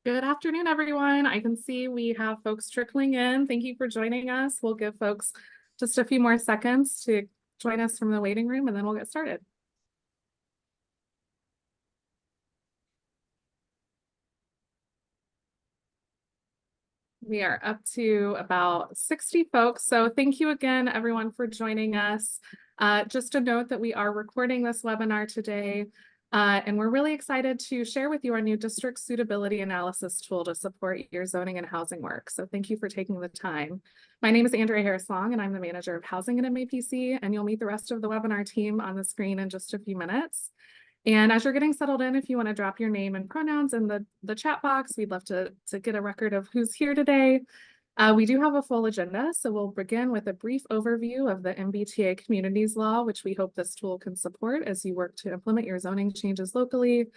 Good afternoon, everyone. I can see we have folks trickling in. Thank you for joining us. We'll give folks just a few more seconds to join us from the waiting room, and then we'll get started. We are up to about 60 folks. So thank you again, everyone, for joining us. Just a note that we are recording this webinar today, and we're really excited to share with you our new district suitability analysis tool to support your zoning and housing work. So thank you for taking the time. My name is Andrea Harris-Long, and I'm the manager of housing at MAPC, and you'll meet the rest of the webinar team on the screen in just a few minutes. And as you're getting settled in, if you want to drop your name and pronouns in the chat box, we'd love to get a record of who's here today. We do have a full agenda, so we'll begin with a brief overview of the MBTA Communities Law, which we hope this tool can support as you work to implement your zoning changes locally.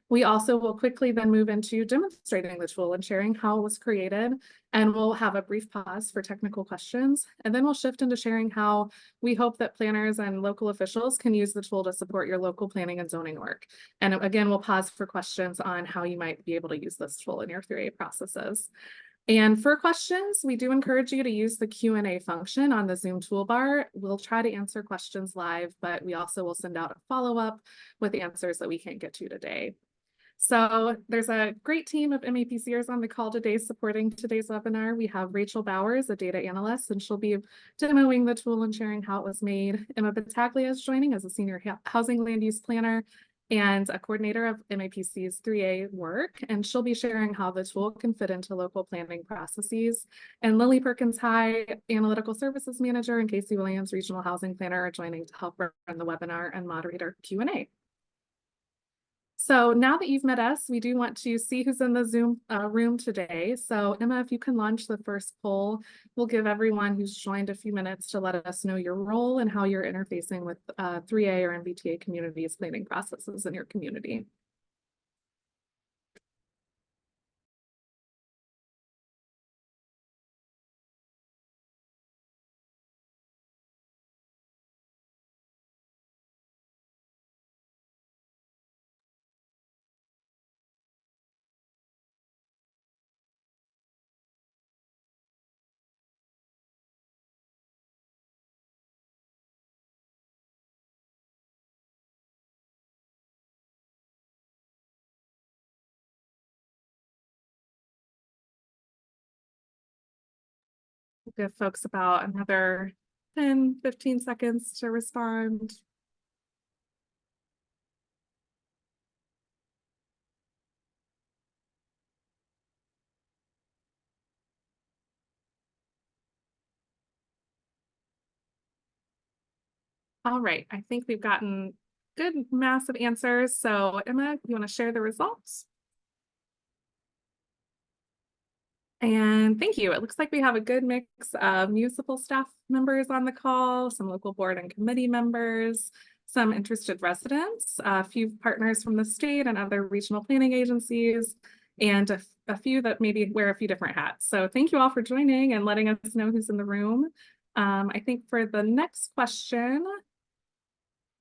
We also will quickly then move into demonstrating the tool and sharing how it was created, and we'll have a brief pause for technical questions, and then we'll shift into sharing how we hope that planners and local officials can use the tool to support your local planning and zoning work. And again, we'll pause for questions on how you might be able to use this tool in your 3A processes. And for questions, we do encourage you to use the Q&A function on the Zoom toolbar. We'll try to answer questions live, but we also will send out a follow-up with answers that we can't get to today. So there's a great team of MAPCers on the call today supporting today's webinar. We have Rachel Bowers, a data analyst, and she'll be demoing the tool and sharing how it was made. Emma Battaglia is joining as a senior housing land use planner and a coordinator of MAPC's 3A work, and she'll be sharing how the tool can fit into local planning processes. And Lily Perkins High, Analytical Services Manager, and Casey Williams, Regional Housing Planner, are joining to help run the webinar and moderate our Q&A. So now that you've met us, we do want to see who's in the Zoom room today. So Emma, if you can launch the first poll, we'll give everyone who's joined a few minutes to let us know your role and how you're interfacing with 3A or MBTA communities planning processes in your community. We'll give folks about another 10, 15 seconds to respond. All right, I think we've gotten good mass of answers. So Emma, you want to share the results? And thank you. It looks like we have a good mix of municipal staff members on the call, some local board and committee members, some interested residents, a few partners from the state and other regional planning agencies, and a few that maybe wear a few different hats. So thank you all for joining and letting us know who's in the room. I think for the next question,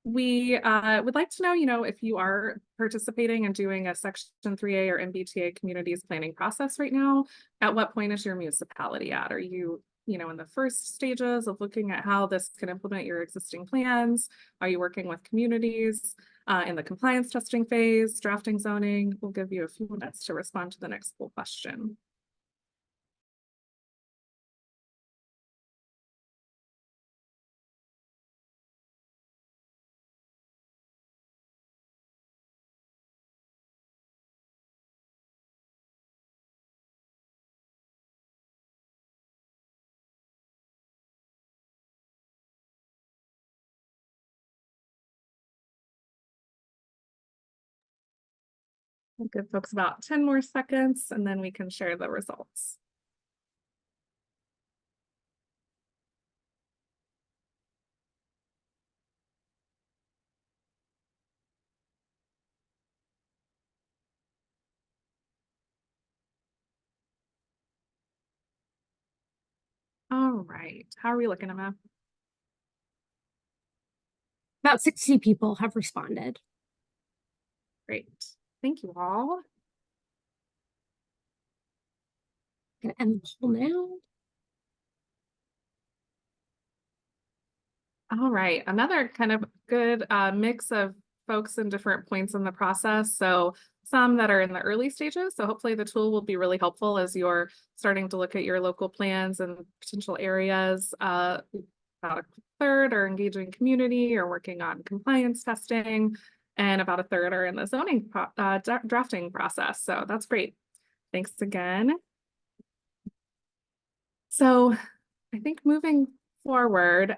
we would like to know, if you are participating and doing a Section 3A or MBTA communities planning process right now, at what point is your municipality at? Are you, in the first stages of looking at how this can implement your existing plans? Are you working with communities in the compliance testing phase, drafting zoning? We'll give you a few minutes to respond to the next poll question. We'll give folks about 10 more seconds and then we can share the results. All right, how are we looking, Emma? About 60 people have responded. Great, thank you all. Gonna end the poll now. All right, another kind of good mix of folks in different points in the process. So some that are in the early stages. So hopefully the tool will be really helpful as you're starting to look at your local plans and potential areas. About a third are engaging community or working on compliance testing, and about a third are in the zoning drafting process. So that's great. Thanks again. So I think moving forward,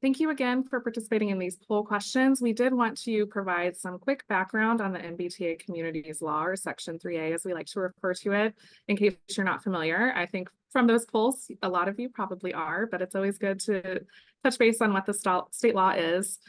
thank you again for participating in these poll questions. We did want to provide some quick background on the MBTA Communities Law, or Section 3A, as we like to refer to it, in case you're not familiar. I think from those polls, a lot of you probably are, but it's always good to touch base on what the state law is.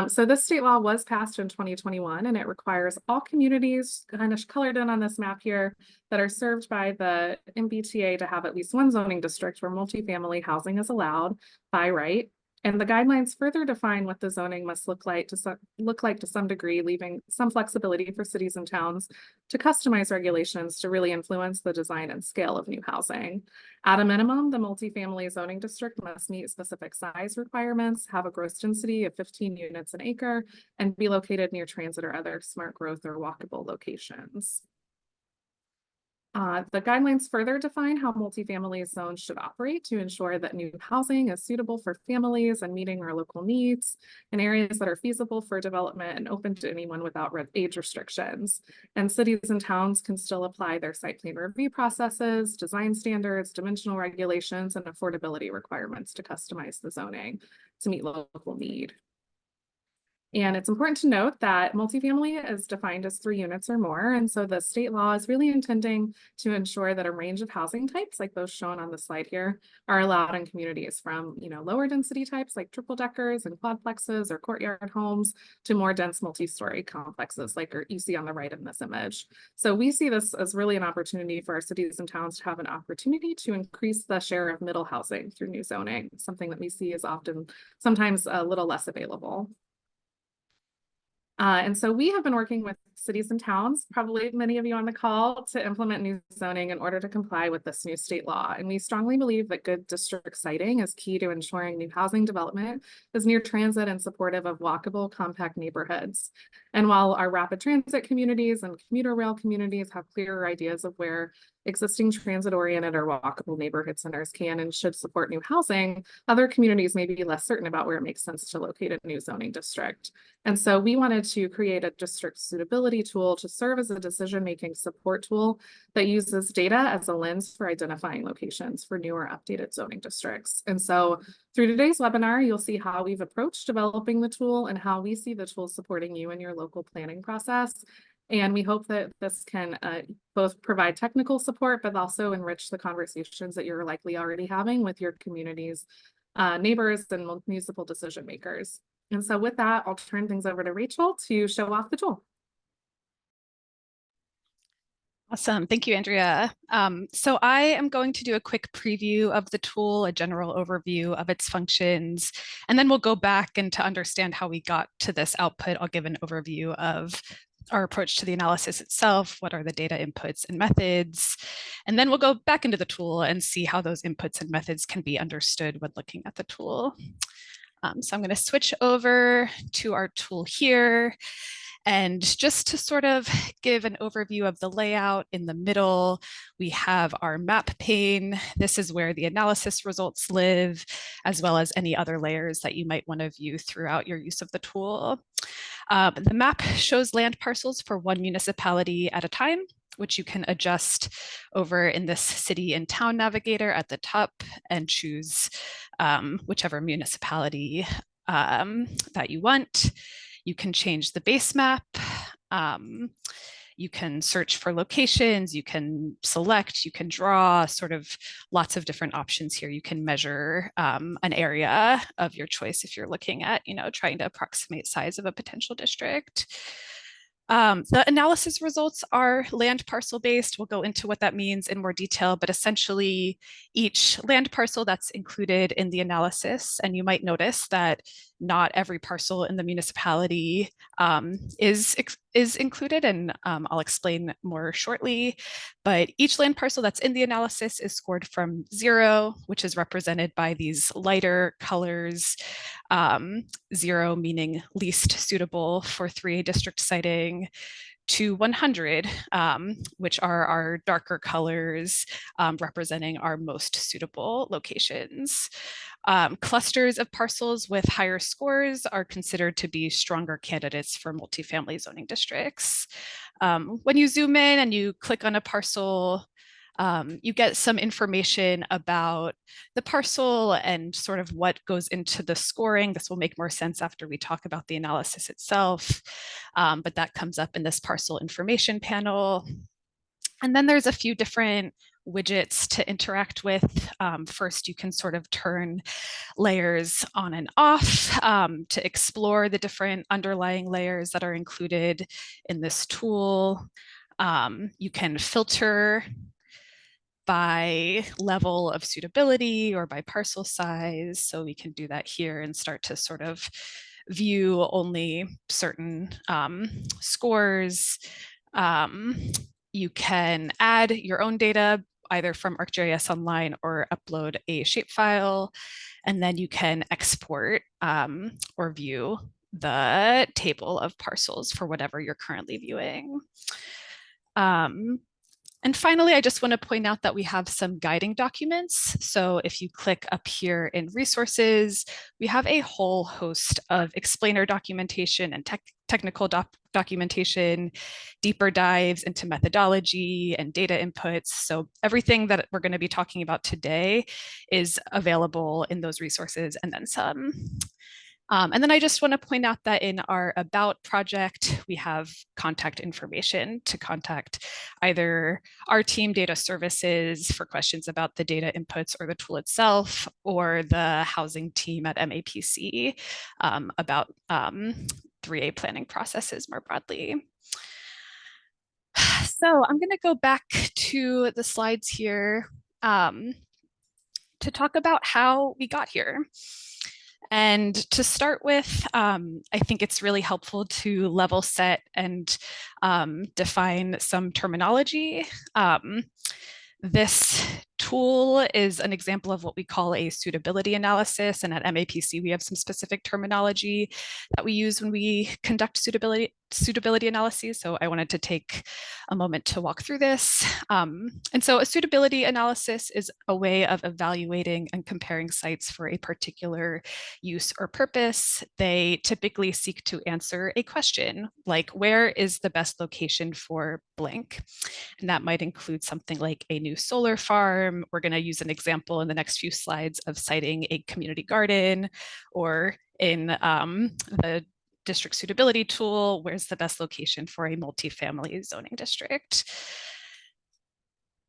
So this state law was passed in 2021, and it requires all communities, kind of colored in on this map here, that are served by the MBTA to have at least one zoning district where multifamily housing is allowed by right. And the guidelines further define what the zoning must look like to some degree, leaving some flexibility for cities and towns to customize regulations to really influence the design and scale of new housing. At a minimum, the multifamily zoning district must meet specific size requirements, have a gross density of 15 units an acre, and be located near transit or other smart growth or walkable locations. The guidelines further define how multifamily zones should operate to ensure that new housing is suitable for families and meeting our local needs in areas that are feasible for development and open to anyone without age restrictions. And cities and towns can still apply their site plan review processes, design standards, dimensional regulations, and affordability requirements to customize the zoning to meet local need. And it's important to note that multifamily is defined as 3 units or more. And so the state law is really intending to ensure that a range of housing types, like those shown on the slide here, are allowed in communities from, lower density types like triple deckers and quadplexes or courtyard homes to more dense multi-story complexes like you see on the right in this image. So we see this as really an opportunity for our cities and towns to have an opportunity to increase the share of middle housing through new zoning, something that we see is sometimes a little less available. And so we have been working with cities and towns, probably many of you on the call, to implement new zoning in order to comply with this new state law. And we strongly believe that good district siting is key to ensuring new housing development is near transit and supportive of walkable, compact neighborhoods. And while our rapid transit communities and commuter rail communities have clearer ideas of where existing transit-oriented or walkable neighborhood centers can and should support new housing, other communities may be less certain about where it makes sense to locate a new zoning district. And so we wanted to create a district suitability tool to serve as a decision-making support tool that uses data as a lens for identifying locations for new or updated zoning districts. And so through today's webinar, you'll see how we've approached developing the tool and how we see the tool supporting you in your local planning process. And we hope that this can both provide technical support, but also enrich the conversations that you're likely already having with your community's neighbors and municipal decision makers. And so with that, I'll turn things over to Rachel to show off the tool. Awesome. Thank you, Andrea. So I am going to do a quick preview of the tool, a general overview of its functions, and then we'll go back and to understand how we got to this output. I'll give an overview of our approach to the analysis itself, what are the data inputs and methods, and then we'll go back into the tool and see how those inputs and methods can be understood when looking at the tool. So I'm going to switch over to our tool here. And just to sort of give an overview of the layout, in the middle, we have our map pane. This is where the analysis results live, as well as any other layers that you might want to view throughout your use of the tool. The map shows land parcels for one municipality at a time, which you can adjust over in this city and town navigator at the top and choose whichever municipality that you want. You can change the base map. You can search for locations, you can select, you can draw, sort of lots of different options here. You can measure an area of your choice if you're looking at, trying to approximate size of a potential district. The analysis results are land parcel based. We'll go into what that means in more detail, but essentially each land parcel that's included in the analysis, and you might notice that not every parcel in the municipality is is included, and I'll explain more shortly. But each land parcel that's in the analysis is scored from 0, which is represented by these lighter colors, 0 meaning least suitable for 3A district siting, to 100, which are our darker colors representing our most suitable locations. Clusters of parcels with higher scores are considered to be stronger candidates for multifamily zoning districts. When you zoom in and you click on a parcel, you get some information about the parcel and sort of what goes into the scoring. This will make more sense after we talk about the analysis itself, but that comes up in this parcel information panel. And then there's a few different widgets to interact with. First, you can sort of turn layers on and off to explore the different underlying layers that are included in this tool. You can filter by level of suitability or by parcel size. So we can do that here and start to sort of view only certain scores. You can add your own data either from ArcGIS Online or upload a shapefile, and then you can export or view the table of parcels for whatever you're currently viewing. And finally, I just want to point out that we have some guiding documents. So if you click up here in resources, we have a whole host of explainer documentation and technical documentation, deeper dives into methodology and data inputs. So everything that we're going to be talking about today is available in those resources and then some. And then I just want to point out that in our About project, we have contact information to contact either our team data services for questions about the data inputs or the tool itself, or the housing team at MAPC about 3A planning processes more broadly. So I'm going to go back to the slides here to talk about how we got here. And to start with, I think it's really helpful to level set and define some terminology. This tool is an example of what we call a suitability analysis. And at MAPC, we have some specific terminology that we use when we conduct suitability analyses. So I wanted to take a moment to walk through this. And so a suitability analysis is a way of evaluating and comparing sites for a particular use or purpose. They typically seek to answer a question like, where is the best location for blank? And that might include something like a new solar farm. We're going to use an example in the next few slides of citing a community garden, or in the district suitability tool, where's the best location for a multifamily zoning district?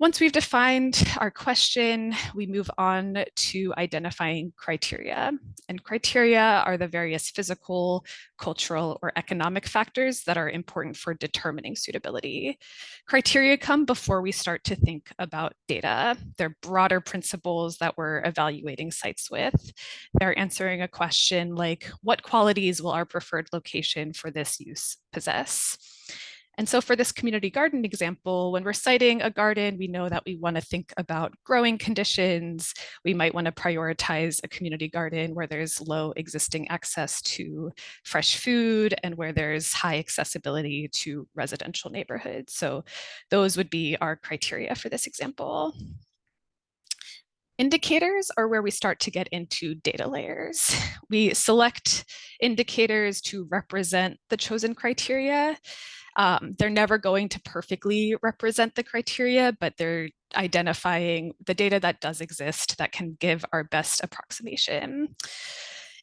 Once we've defined our question, we move on to identifying criteria. And criteria are the various physical, cultural, or economic factors that are important for determining suitability. Criteria come before we start to think about data. They're broader principles that we're evaluating sites with. They're answering a question like, what qualities will our preferred location for this use possess? And so for this community garden example, when we're citing a garden, we know that we want to think about growing conditions. We might want to prioritize a community garden where there's low existing access to fresh food and where there's high accessibility to residential neighborhoods. So those would be our criteria for this example. Indicators are where we start to get into data layers. We select indicators to represent the chosen criteria. They're never going to perfectly represent the criteria, but they're identifying the data that does exist that can give our best approximation.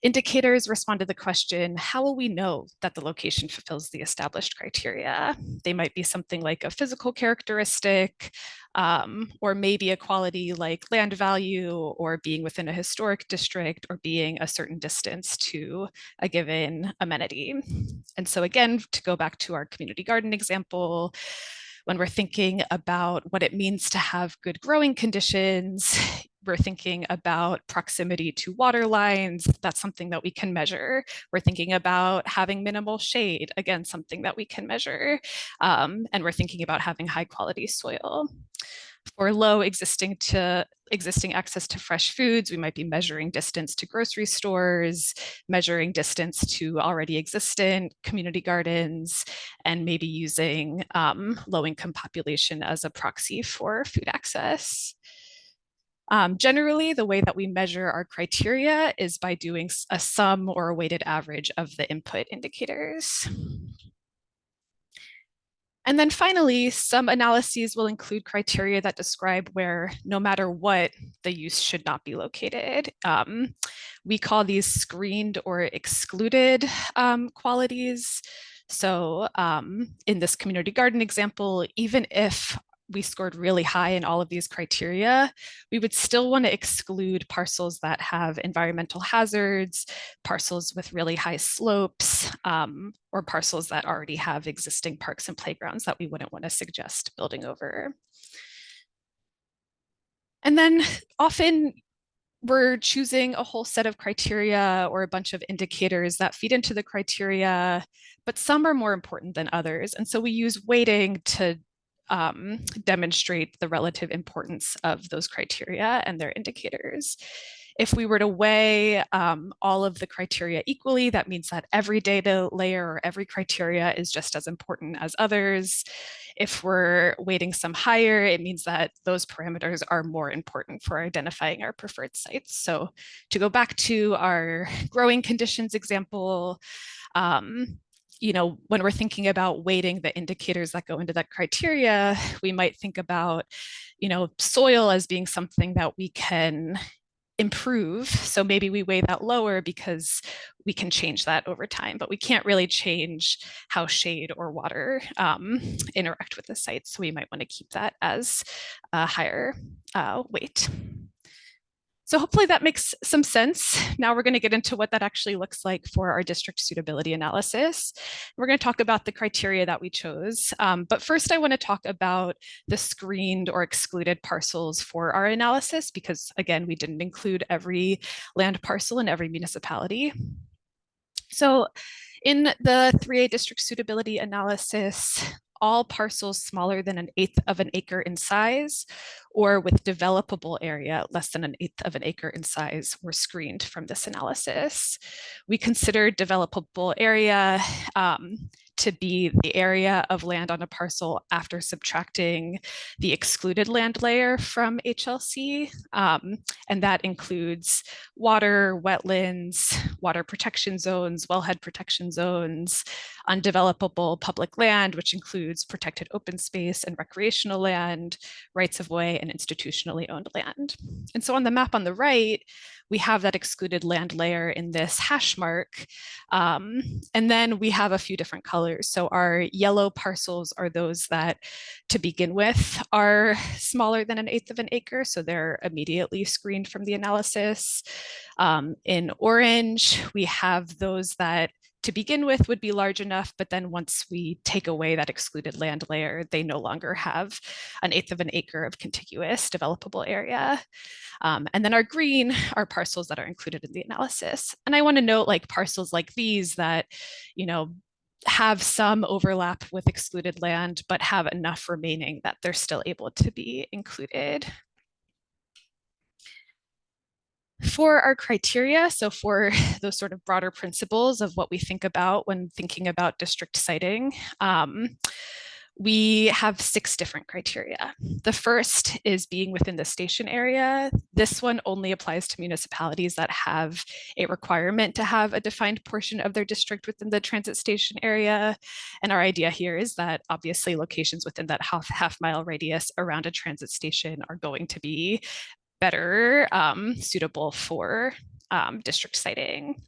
Indicators respond to the question, how will we know that the location fulfills the established criteria? They might be something like a physical characteristic, or maybe a quality like land value, or being within a historic district, or being a certain distance to a given amenity. And so again, to go back to our community garden example, When we're thinking about what it means to have good growing conditions, we're thinking about proximity to water lines. That's something that we can measure. We're thinking about having minimal shade, again, something that we can measure. And we're thinking about having high quality soil. For low existing access to fresh foods, we might be measuring distance to grocery stores, measuring distance to already existent community gardens, and maybe using low-income population as a proxy for food access. Generally, the way that we measure our criteria is by doing a sum or a weighted average of the input indicators. And then finally, some analyses will include criteria that describe where, no matter what, the use should not be located. We call these screened or excluded qualities. So in this community garden example, even if we scored really high in all of these criteria, we would still want to exclude parcels that have environmental hazards, parcels with really high slopes, or parcels that already have existing parks and playgrounds that we wouldn't want to suggest building over. And then often we're choosing a whole set of criteria or a bunch of indicators that feed into the criteria, but some are more important than others. And so we use weighting to demonstrate the relative importance of those criteria and their indicators. If we were to weigh all of the criteria equally, that means that every data layer or every criteria is just as important as others. If we're weighting some higher, it means that those parameters are more important for identifying our preferred sites. So to go back to our growing conditions example, when we're thinking about weighting the indicators that go into that criteria, we might think about, soil as being something that we can improve. So maybe we weigh that lower because we can change that over time, but we can't really change how shade or water interact with the site. So we might want to keep that as a higher weight. So hopefully that makes some sense. Now we're going to get into what that actually looks like for our district suitability analysis. We're going to talk about the criteria that we chose. But first I want to talk about the screened or excluded parcels for our analysis, because again, we didn't include every land parcel in every municipality. So in the 3A district suitability analysis, all parcels smaller than 1/8 of an acre in size or with developable area less than 1/8 of an acre in size were screened from this analysis. We considered developable area to be the area of land on a parcel after subtracting the excluded land layer from HLC. And that includes water, wetlands, water protection zones, wellhead protection zones, undevelopable public land, which includes protected open space and recreational land, rights of way, and institutionally owned land. And so on the map on the right, we have that excluded land layer in this hash mark. And then we have a few different colors. So our yellow parcels are those that, to begin with, are smaller than 1/8 of an acre. So they're immediately screened from the analysis. In orange, we have those that to begin with would be large enough, but then once we take away that excluded land layer, they no longer have 1/8 of an acre of contiguous developable area. And then our green are parcels that are included in the analysis. And I want to note, like, parcels like these that, have some overlap with excluded land, but have enough remaining that they're still able to be included. For our criteria, so for those sort of broader principles of what we think about when thinking about district siting, we have 6 different criteria. The first is being within the station area. This one only applies to municipalities that have a requirement to have a defined portion of their district within the transit station area. And our idea here is that obviously locations within that half mile radius around a transit station are going to be better suitable for district siting.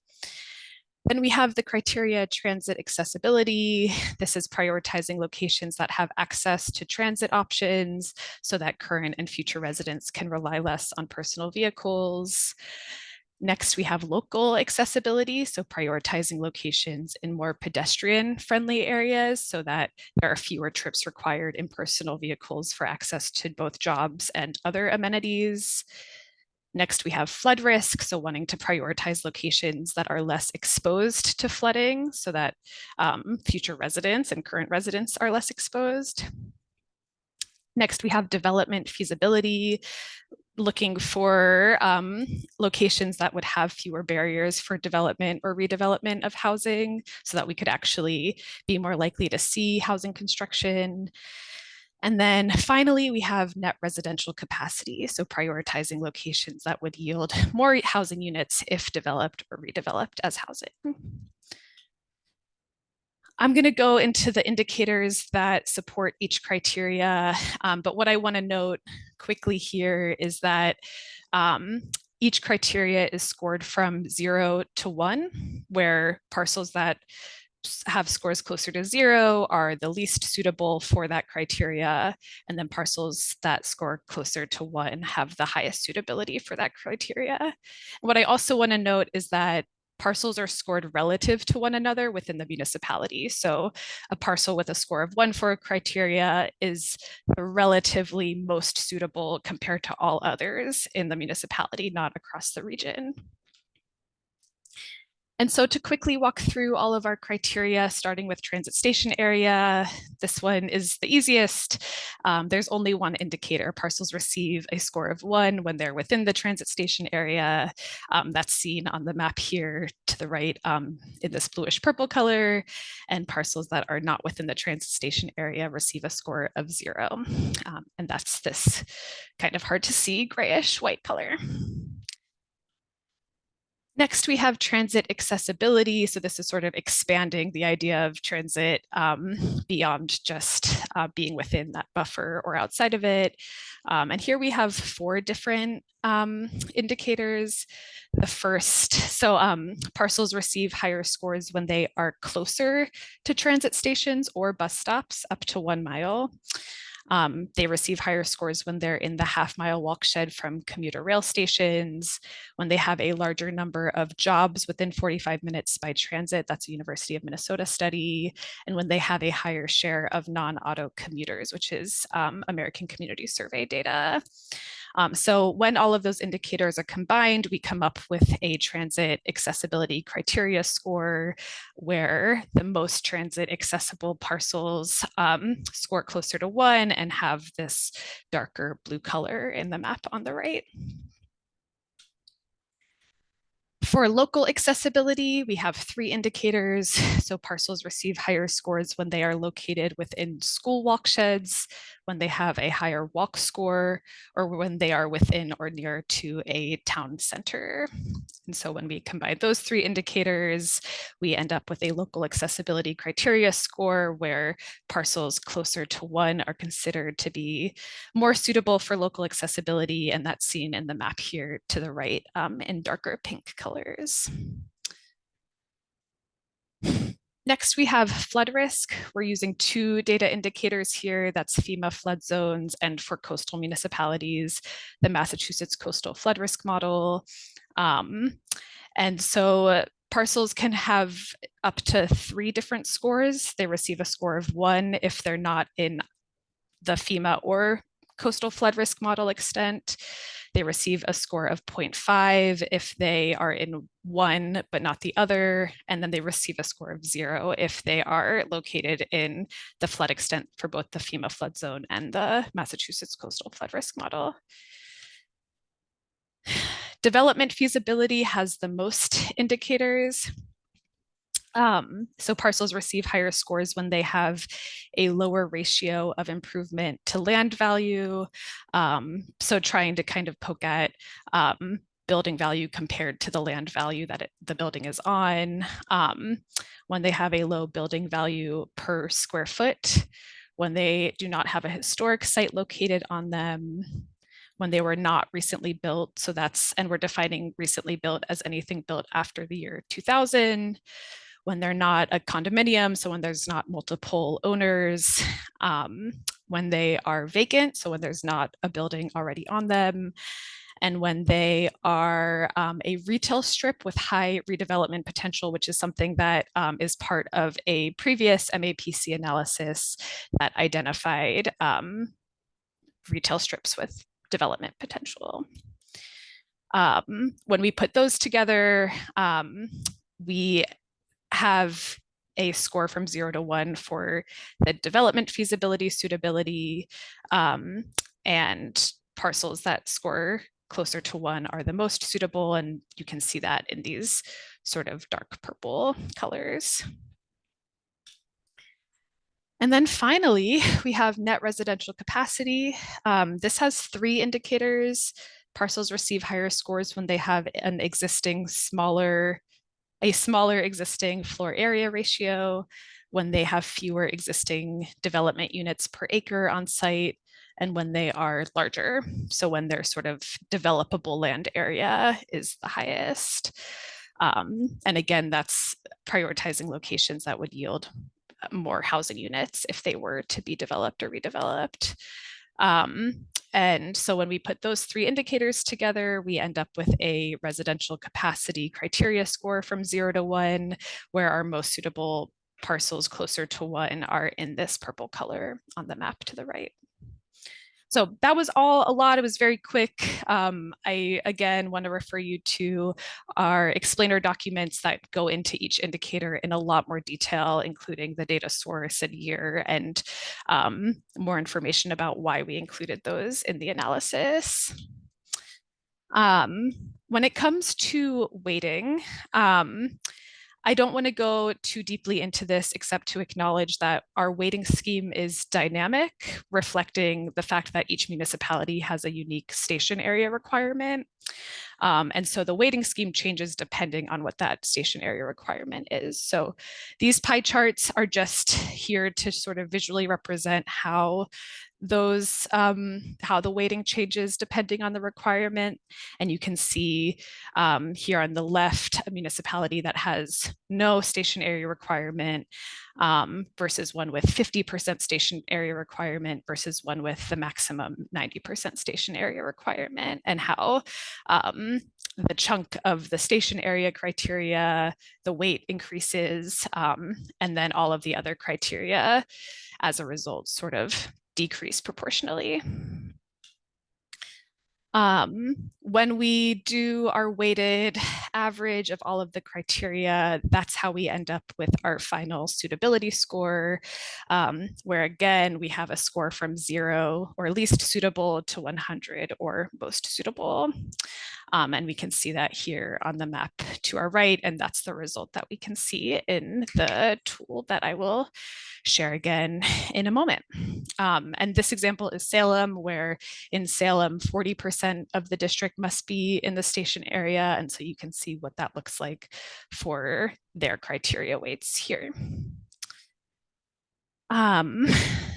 Then we have the criteria transit accessibility. This is prioritizing locations that have access to transit options so that current and future residents can rely less on personal vehicles. Next, we have local accessibility, so prioritizing locations in more pedestrian-friendly areas so that there are fewer trips required in personal vehicles for access to both jobs and other amenities. Next, we have flood risk, so wanting to prioritize locations that are less exposed to flooding so that future residents and current residents are less exposed. Next, we have development feasibility, looking for locations that would have fewer barriers for development or redevelopment of housing so that we could actually be more likely to see housing construction. And then finally, we have net residential capacity, so prioritizing locations that would yield more housing units if developed or redeveloped as housing. I'm going to go into the indicators that support each criteria, but what I want to note quickly here is that each criteria is scored from 0 to 1, where parcels that have scores closer to 0 are the least suitable for that criteria, and then parcels that score closer to 1 have the highest suitability for that criteria. What I also want to note is that parcels are scored relative to one another within the municipality. So a parcel with a score of 1 for a criteria is relatively most suitable compared to all others in the municipality, not across the region. And so to quickly walk through all of our criteria, starting with transit station area, this one is the easiest. There's only one indicator. Parcels receive a score of 1 when they're within the transit station area. That's seen on the map here to the right in this bluish purple color. And parcels that are not within the transit station area receive a score of 0. And that's this kind of hard to see grayish white color. Next, we have transit accessibility. So this is sort of expanding the idea of transit beyond just being within that buffer or outside of it. And here we have 4 different indicators. The first, so parcels receive higher scores when they are closer to transit stations or bus stops up to 1 mile. They receive higher scores when they're in the half-mile walk shed from commuter rail stations, when they have a larger number of jobs within 45 minutes by transit, that's a University of Minnesota study, and when they have a higher share of non-auto commuters, which is American Community Survey data. So when all of those indicators are combined, we come up with a transit accessibility criteria score where the most transit accessible parcels score closer to 1 and have this darker blue color in the map on the right. For local accessibility, we have 3 indicators. So parcels receive higher scores when they are located within school walk sheds, when they have a higher walk score, or when they are within or near to a town center. And so when we combine those 3 indicators, we end up with a local accessibility criteria score where parcels closer to 1 are considered to be more suitable for local accessibility, and that's seen in the map here to the right in darker pink colors. Next, we have flood risk. We're using 2 data indicators here. That's FEMA flood zones, and for coastal municipalities, the Massachusetts Coastal Flood Risk Model. And so parcels can have up to 3 different scores. They receive a score of 1 if they're not in the FEMA or coastal flood risk model extent. They receive a score of 0.5 if they are in one but not the other, and then they receive a score of 0 if they are located in the flood extent for both the FEMA flood zone and the Massachusetts coastal flood risk model. Development feasibility has the most indicators. So parcels receive higher scores when they have a lower ratio of improvement to land value. So trying to kind of poke at building value compared to the land value that the building is on. When they have a low building value per square foot, when they do not have a historic site located on them, when they were not recently built. So that's, and we're defining recently built as anything built after the year 2000. When they're not a condominium, so when there's not multiple owners, when they are vacant, so when there's not a building already on them, and when they are a retail strip with high redevelopment potential, which is something that is part of a previous MAPC analysis that identified retail strips with development potential. When we put those together, we have a score from 0 to 1 for the development feasibility, suitability, and parcels that score closer to 1 are the most suitable. And you can see that in these sort of dark purple colors. And then finally, we have net residential capacity. This has 3 indicators. Parcels receive higher scores when they have an existing smaller existing floor area ratio, when they have fewer existing development units per acre on site, and when they are larger. So when their sort of developable land area is the highest. And again, that's prioritizing locations that would yield more housing units if they were to be developed or redeveloped. And so when we put those 3 indicators together, we end up with a residential capacity criteria score from 0 to 1, where our most suitable parcels closer to 1 are in this purple color on the map to the right. So that was all a lot. It was very quick. I, again, want to refer you to our explainer documents that go into each indicator in a lot more detail, including the data source and year, and more information about why we included those in the analysis. When it comes to weighting, I don't want to go too deeply into this except to acknowledge that our weighting scheme is dynamic, reflecting the fact that each municipality has a unique station area requirement. And so the weighting scheme changes depending on what that station area requirement is. So these pie charts are just here to sort of visually represent how those how the weighting changes depending on the requirement. And you can see here on the left a municipality that has no station area requirement versus one with 50% station area requirement versus one with the maximum 90% station area requirement, and how the chunk of the station area criteria, the weight increases, and then all of the other criteria as a result sort of decrease proportionally. When we do our weighted average of all of the criteria, that's how we end up with our final suitability score, where again, we have a score from 0 or least suitable to 100 or most suitable. And we can see that here on the map to our right, and that's the result that we can see in the tool that I will share again in a moment. And this example is Salem, where in Salem, 40% of the district must be in the station area. And so you can see what that looks like for their criteria weights here.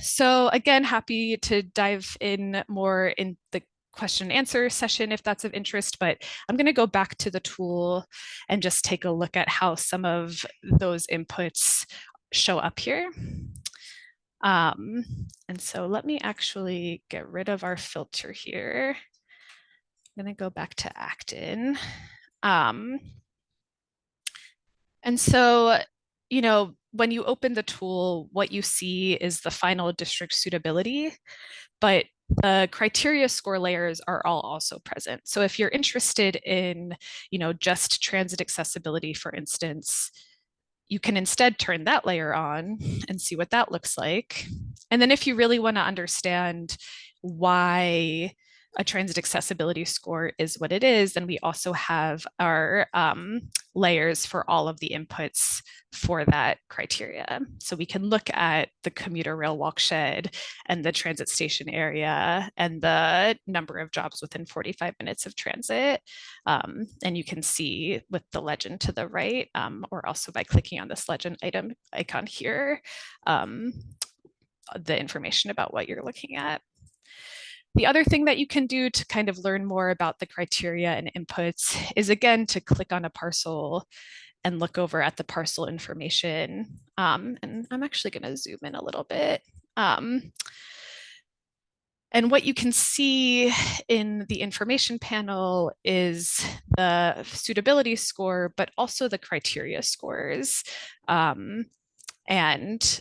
So again, happy to dive in more in the question and answer session if that's of interest, but I'm going to go back to the tool and just take a look at how some of those inputs show up here. And so let me actually get rid of our filter here. I'm going to go back to Acton. And so, you know, when you open the tool, what you see is the final district suitability, but the criteria score layers are all also present. So if you're interested in, you know, just transit accessibility, for instance, you can instead turn that layer on and see what that looks like. And then if you really want to understand why a transit accessibility score is what it is, then we also have our layers for all of the inputs for that criteria. So we can look at the commuter rail walkshed and the transit station area and the number of jobs within 45 minutes of transit. And you can see with the legend to the right, or also by clicking on this legend item icon here, the information about what you're looking at. The other thing that you can do to kind of learn more about the criteria and inputs is, again, to click on a parcel and look over at the parcel information. And I'm actually going to zoom in a little bit. And And what you can see in the information panel is the suitability score, but also the criteria scores, and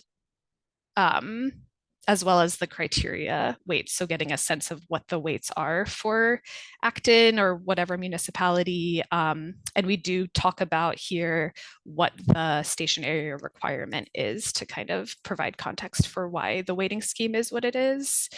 as well as the criteria weights. So getting a sense of what the weights are for Acton or whatever municipality. And we do talk about here what the station area requirement is to kind of provide context for why the weighting scheme is what it is.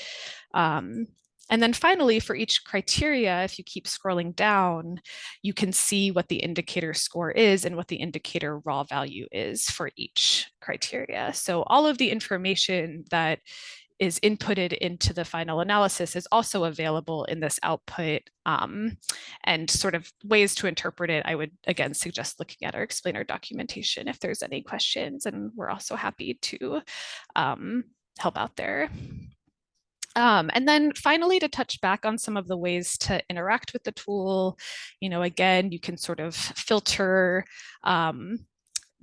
And then finally, for each criteria, if you keep scrolling down, you can see what the indicator score is and what the indicator raw value is for each criteria. So all of the information that is inputted into the final analysis is also available in this output, and sort of ways to interpret it. I would again suggest looking at our explainer documentation if there's any questions, and we're also happy to help out there. And then finally, to touch back on some of the ways to interact with the tool, again, you can sort of filter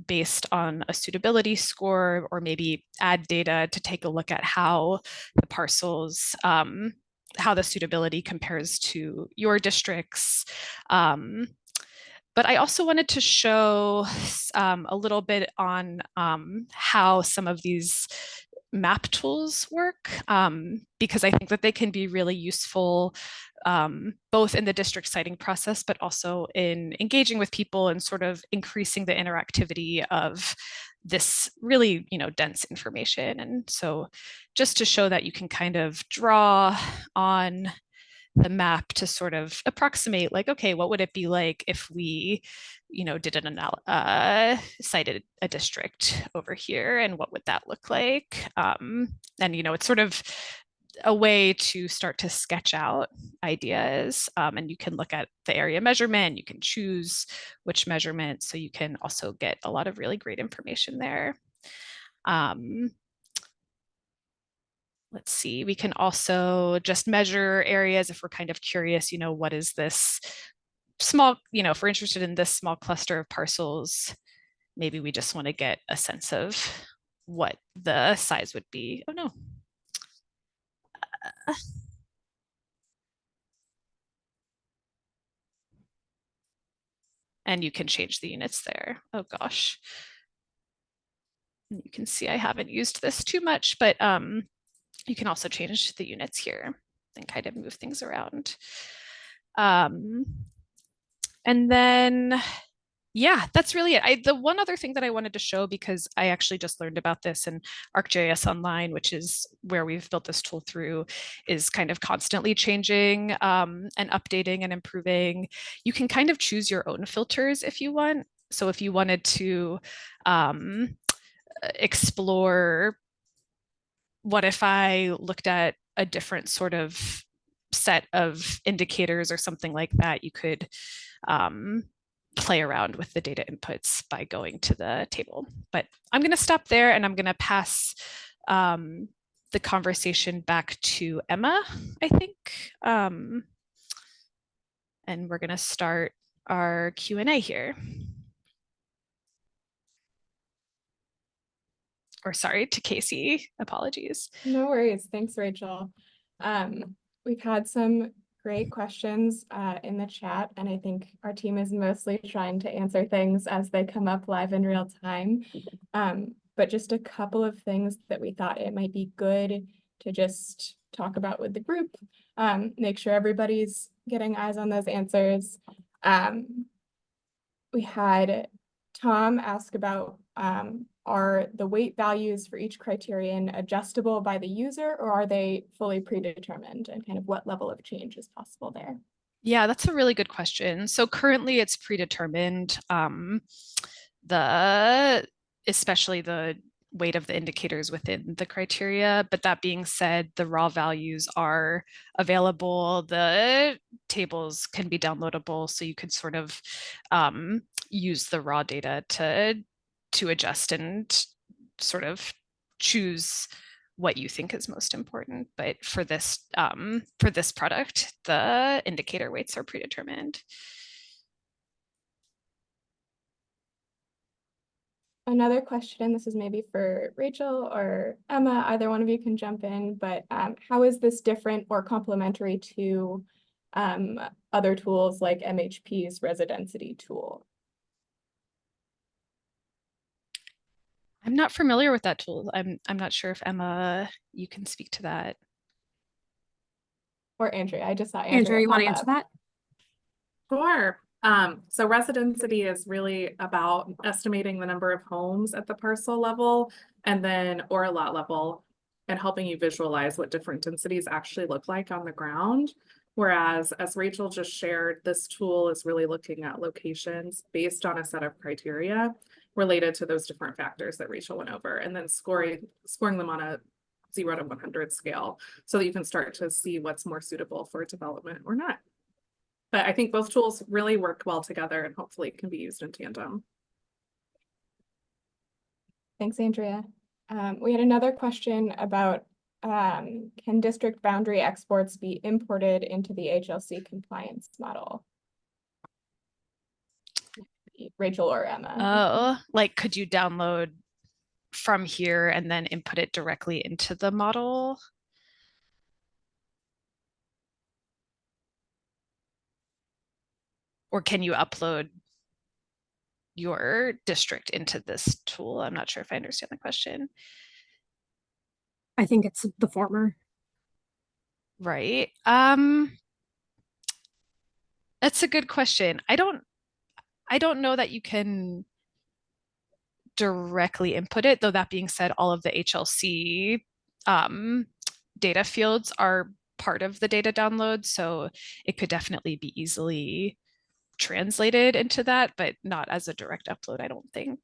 based on a suitability score, or maybe add data to take a look at how the parcels, how the suitability compares to your districts. But I also wanted to show a little bit on how some of these map tools work, because I think that they can be really useful, both in the district siting process, but also in engaging with people and sort of increasing the interactivity of this really, dense information. And so just to show that you can kind of draw on the map to sort of approximate, like, okay, what would it be like if we, did cited a district over here, and what would that look like? And, it's sort of a way to start to sketch out ideas, and you can look at the area measurement, you can choose which measurement, so you can also get a lot of really great information there. Let's see, we can also just measure areas if we're kind of curious, what is this small, if we're interested in this small cluster of parcels, maybe we just want to get a sense of what the size would be. Oh no. And you can change the units there. Oh gosh. And you can see I haven't used this too much, but you can also change the units here and kind of move things around. And then, yeah, that's really it. The one other thing that I wanted to show, because I actually just learned about this in ArcGIS Online, which is where we've built this tool through, is kind of constantly changing and updating and improving. You can kind of choose your own filters if you want. So if you wanted to explore, what if I looked at a different sort of set of indicators or something like that, you could play around with the data inputs by going to the table. But I'm going to stop there, and I'm going to pass the conversation back to Emma, I think. And we're going to start our Q&A here. Or sorry, to Casey, apologies. No worries. Thanks, Rachel. We've had some great questions in the chat, and I think our team is mostly trying to answer things as they come up live in real time. But just a couple of things that we thought it might be good to just talk about with the group, make sure everybody's getting eyes on those answers. We had Tom ask about, are the weight values for each criterion adjustable by the user, or are they fully predetermined, and kind of what level of change is possible there? Yeah, that's a really good question. So currently it's predetermined. Especially the weight of the indicators within the criteria. But that being said, the raw values are available. The tables can be downloadable, so you could sort of use the raw data to adjust and sort of choose what you think is most important. But for this product, the indicator weights are predetermined. another question, this is maybe for Rachel or Emma, either one of you can jump in, but how is this different or complementary to other tools like MHP's residency tool? I'm not familiar with that tool. I'm not sure if Emma, you can speak to that. Or Andrea, I just saw Andrea, you want to pop answer up. that? Sure. So residency is really about estimating the number of homes at the parcel level and then or a lot level and helping you visualize what different densities actually look like on the ground. Whereas, as Rachel just shared, this tool is really looking at locations based on a set of criteria related to those different factors that Rachel went over, and then scoring them on a 0 to 100 scale so that you can start to see what's more suitable for development or not. But I think both tools really work well together and hopefully can be used in tandem. Thanks, Andrea. We had another question about can district boundary exports be imported into the HLC compliance model? Rachel or Emma? Oh, like could you download from here and then input it directly into the model? Or can you upload your district into this tool? I'm not sure if I understand the question. I think it's the former. Right. That's a good question. I don't know that you can directly input it, though that being said, all of the HLC data fields are part of the data download, so it could definitely be easily translated into that, but not as a direct upload, I don't think.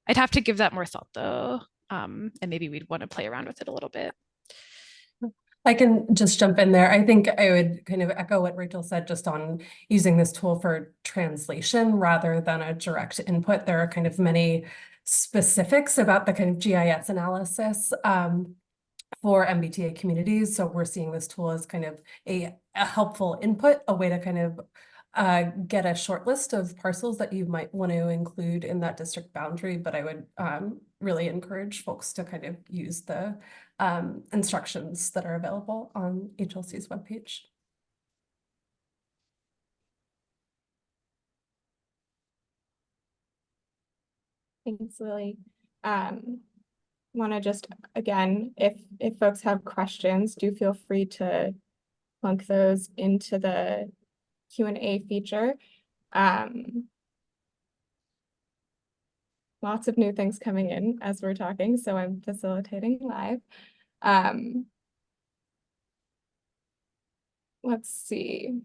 I'd have to give that more thought though, and maybe we'd want to play around with it a little bit. I can just jump in there. I think I would kind of echo what Rachel said just on using this tool for translation rather than a direct input. There are kind of many specifics about the kind of GIS analysis for MBTA communities. So we're seeing this tool as kind of a helpful input, a way to kind of get a short list of parcels that you might want to include in that district boundary. But I would really encourage folks to kind of use the instructions that are available on HLC's webpage. Thanks, Lily. Want to just, again, if folks have questions, do feel free to plunk those into the Q&A feature. Lots of new things coming in as we're talking, so I'm facilitating live. Let's see.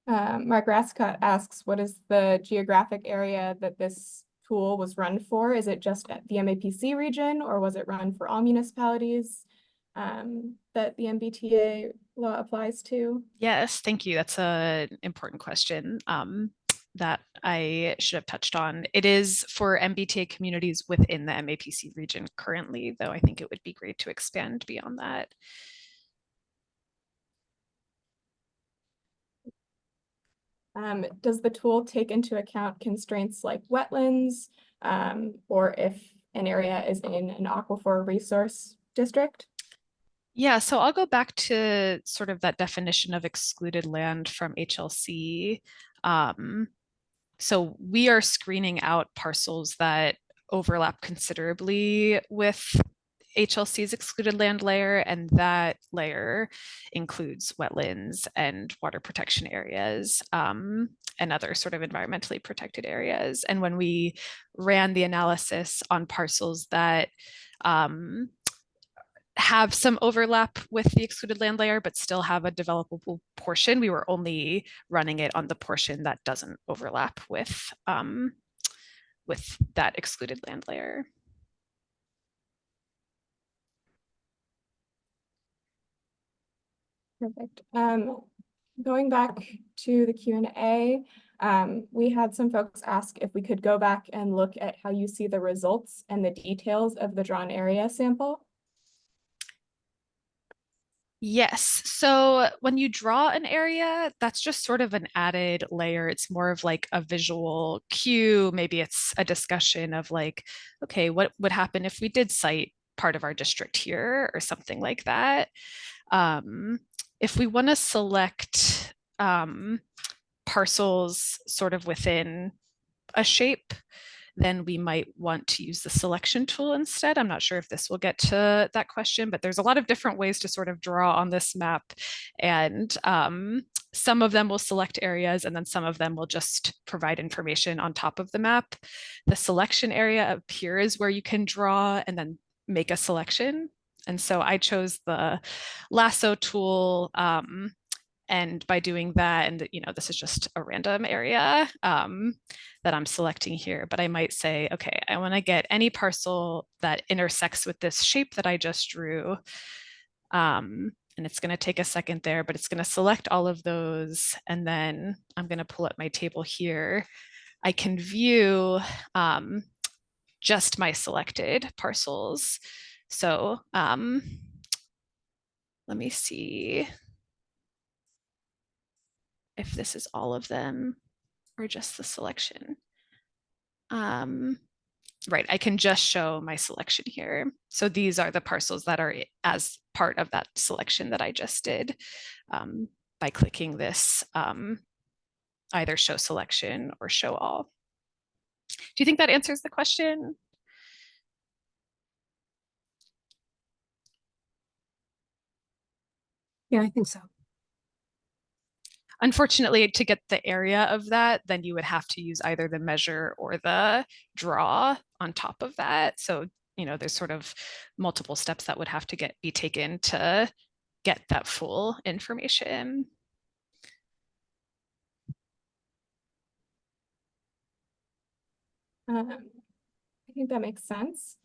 Mark Rascott asks, what is the geographic area that this tool was run for? Is it just at the MAPC region, or was it run for all municipalities that the MBTA law applies to? Yes, thank you. That's an important question that I should have touched on. It is for MBTA communities within the MAPC region currently, though I think it would be great to expand beyond that. Does the tool take into account constraints like wetlands, or if an area is in an aquifer resource district? Yeah, so I'll go back to sort of that definition of excluded land from HLC. So we are screening out parcels that overlap considerably with HLC's excluded land layer, and that layer includes wetlands and water protection areas and other sort of environmentally protected areas. And when we ran the analysis on parcels that have some overlap with the excluded land layer, but still have a developable portion, we were only running it on the portion that doesn't overlap with that excluded land layer. Perfect. Going back to the Q&A, we had some folks ask if we could go back and look at how you see the results and the details of the drawn area sample. Yes. So when you draw an area, that's just sort of an added layer. It's more of like a visual cue. Maybe it's a discussion of like, okay, what would happen if we did cite part of our district here or something like that. If we want to select parcels sort of within a shape, then we might want to use the selection tool instead. I'm not sure if this will get to that question, but there's a lot of different ways to sort of draw on this map. And some of them will select areas and then some of them will just provide information on top of the map. The selection area up here is where you can draw and then make a selection. And so I chose the lasso tool, and by doing that, and this is just a random area that I'm selecting here, but I might say, okay, I want to get any parcel that intersects with this shape that I just drew. And it's going to take a second there, but it's going to select all of those. And then I'm going to pull up my table here. I can view just my selected parcels. So let me see if this is all of them or just the selection. Right, I can just show my selection here. So these are the parcels that are as part of that selection that I just did by clicking this either show selection or show all. Do you think that answers the question? Yeah, I think so. Unfortunately, to get the area of that, then you would have to use either the measure or the draw on top of that. So, there's sort of multiple steps that would have to be taken to get that full information. I think that makes sense.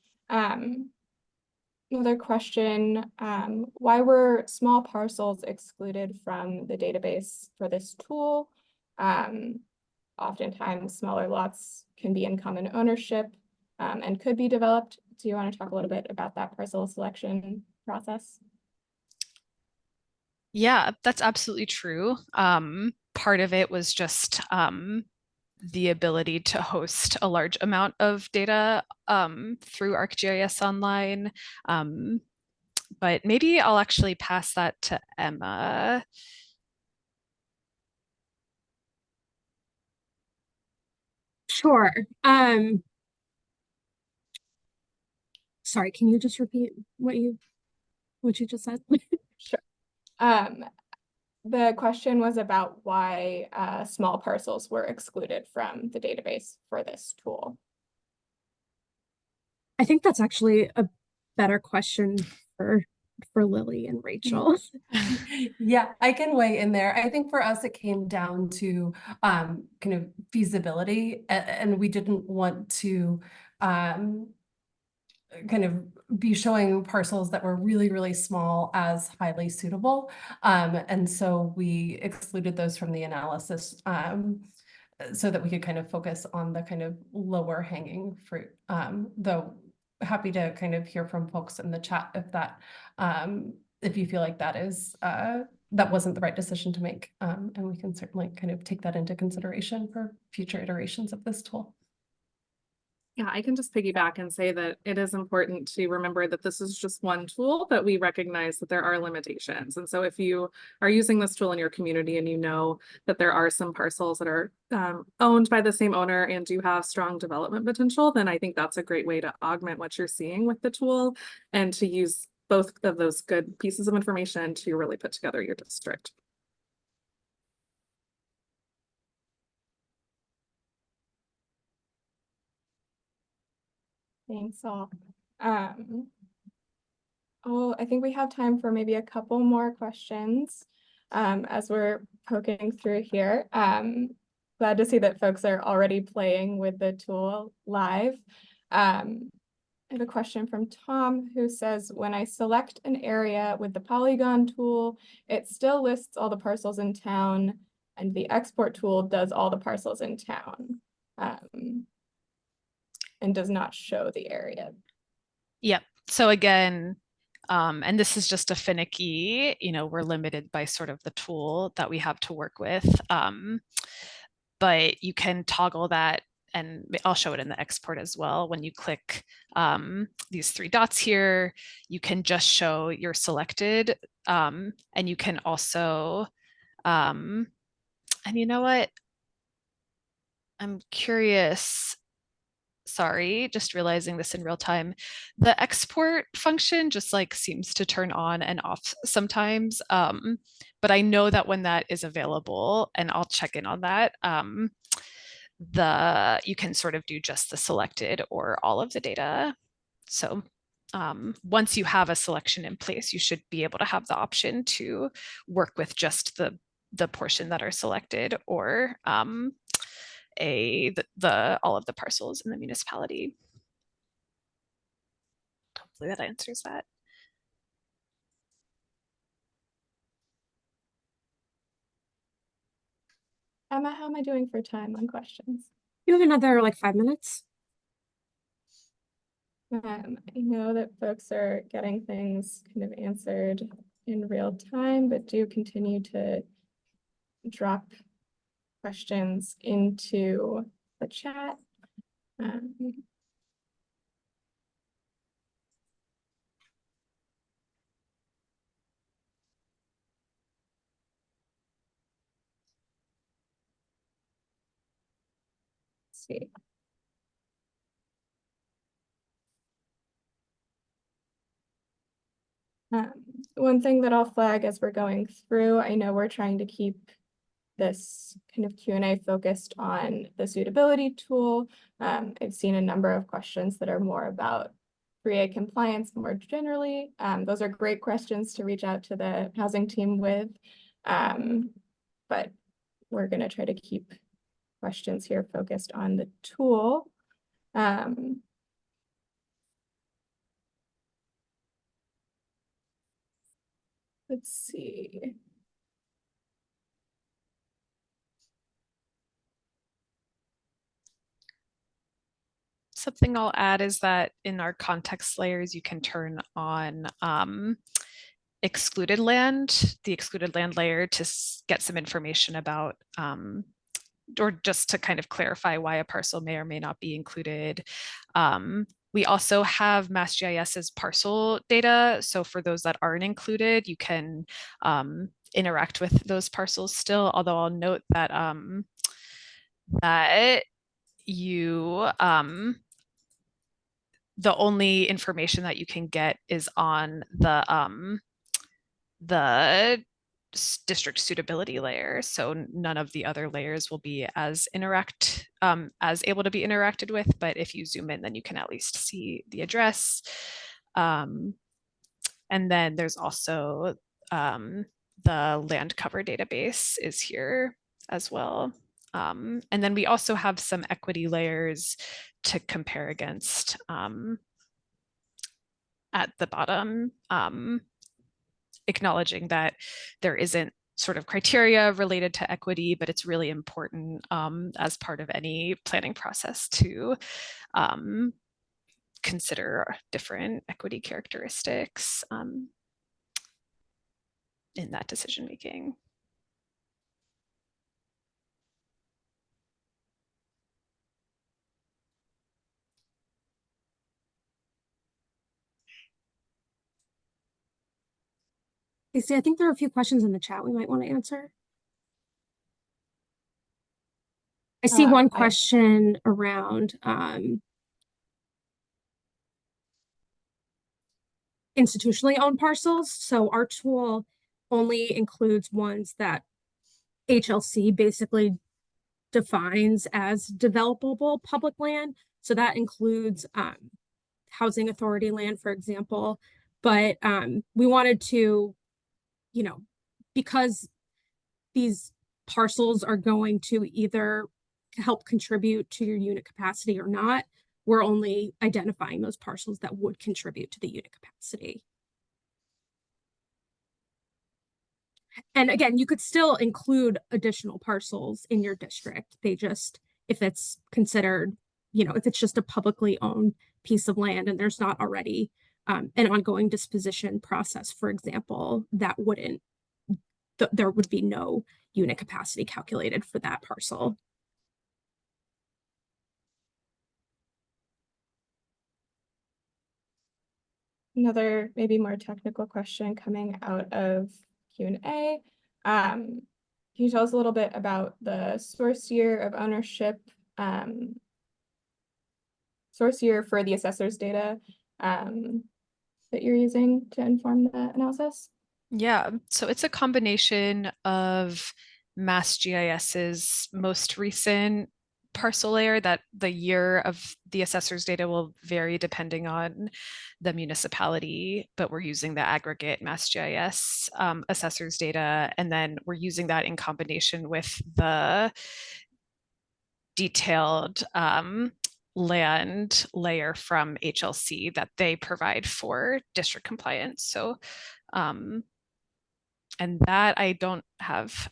Another question, why were small parcels excluded from the database for this tool? Oftentimes smaller lots can be in common ownership and could be developed. Do you want to talk a little bit about that parcel selection process? Yeah, that's absolutely true. Part of it was just the ability to host a large amount of data through ArcGIS Online. But maybe I'll actually pass that to Emma. Sure. Sorry, can you just repeat what you just said? Sure. The question was about why small parcels were excluded from the database for this tool. I think that's actually a better question for Lily and Rachel. Yeah, I can weigh in there. I think for us, it came down to kind of feasibility, and we didn't want to kind of be showing parcels that were really, really small as highly suitable. And so we excluded those from the analysis so that we could kind of focus on the kind of lower hanging fruit. Though happy to kind of hear from folks in the chat if that if you feel like that is that wasn't the right decision to make. And we can certainly kind of take that into consideration for future iterations of this tool. Yeah, I can just piggyback and say that it is important to remember that this is just one tool, but we recognize that there are limitations. And so if you are using this tool in your community and you know that there are some parcels that are owned by the same owner and do have strong development potential, then I think that's a great way to augment what you're seeing with the tool and to use both of those good pieces of information to really put together your district. Thanks all. Oh, I think we have time for maybe a couple more questions as we're poking through here. Glad to see that folks are already playing with the tool live. I have a question from Tom who says, when I select an area with the polygon tool, it still lists all the parcels in town and the export tool does all the parcels in town. And does not show the area. Yep. So again, And this is just a finicky, we're limited by sort of the tool that we have to work with. But you can toggle that, and I'll show it in the export as well. When you click these three dots here, you can just show your selected, and you can also, and you know what? I'm curious. Sorry, just realizing this in real time. The export function just like seems to turn on and off sometimes. But I know that when that is available, and I'll check in on that, you can sort of do just the selected or all of the data. So once you have a selection in place, you should be able to have the option to work with just the portion that are selected, or all of the parcels in the municipality. Hopefully that answers that. Emma, how am I doing for time on questions? You have another like 5 minutes. I know that folks are getting things kind of answered in real time, but do continue to drop questions into the chat. Let's see. One thing that I'll flag as we're going through, I know we're trying to keep this kind of Q&A focused on the suitability tool. I've seen a number of questions that are more about 3A compliance more generally. Those are great questions to reach out to the housing team with, but we're going to try to keep questions here focused on the tool. Let's see. Something I'll add is that in our context layers, you can turn on excluded land, the excluded land layer, to get some information about, or just to kind of clarify why a parcel may or may not be included. We also have MassGIS's parcel data. So for those that aren't included, you can interact with those parcels still, although I'll note that that you the only information that you can get is on the district suitability layer. So none of the other layers will be as able to be interacted with, but if you zoom in, then you can at least see the address. And then there's also the land cover database is here as well. And then we also have some equity layers to compare against at the bottom, acknowledging that there isn't sort of criteria related to equity, but it's really important as part of any planning process to consider different equity characteristics in that decision making. Casey, I think there are a few questions in the chat we might want to answer. I see one question around institutionally owned parcels. So our tool only includes ones that HLC basically defines as developable public land. So that includes housing authority land, for example. But we wanted to, because these parcels are going to either help contribute to your unit capacity or not, we're only identifying those parcels that would contribute to the unit capacity. And again, you could still include additional parcels in your district. They just, if it's considered, if it's just a publicly owned piece of land and there's not already an ongoing disposition process, for example, that wouldn't, there would be no unit capacity calculated for that parcel. Another maybe more technical question coming out of Q&A. Can you tell us a little bit about the source year of ownership, source year for the assessor's data that you're using to inform the analysis? Yeah, so it's a combination of MassGIS's most recent parcel layer that the year of the assessor's data will vary depending on the municipality, but we're using the aggregate MassGIS assessor's data, and then we're using that in combination with the detailed land layer from HLC that they provide for district compliance. So and that I don't have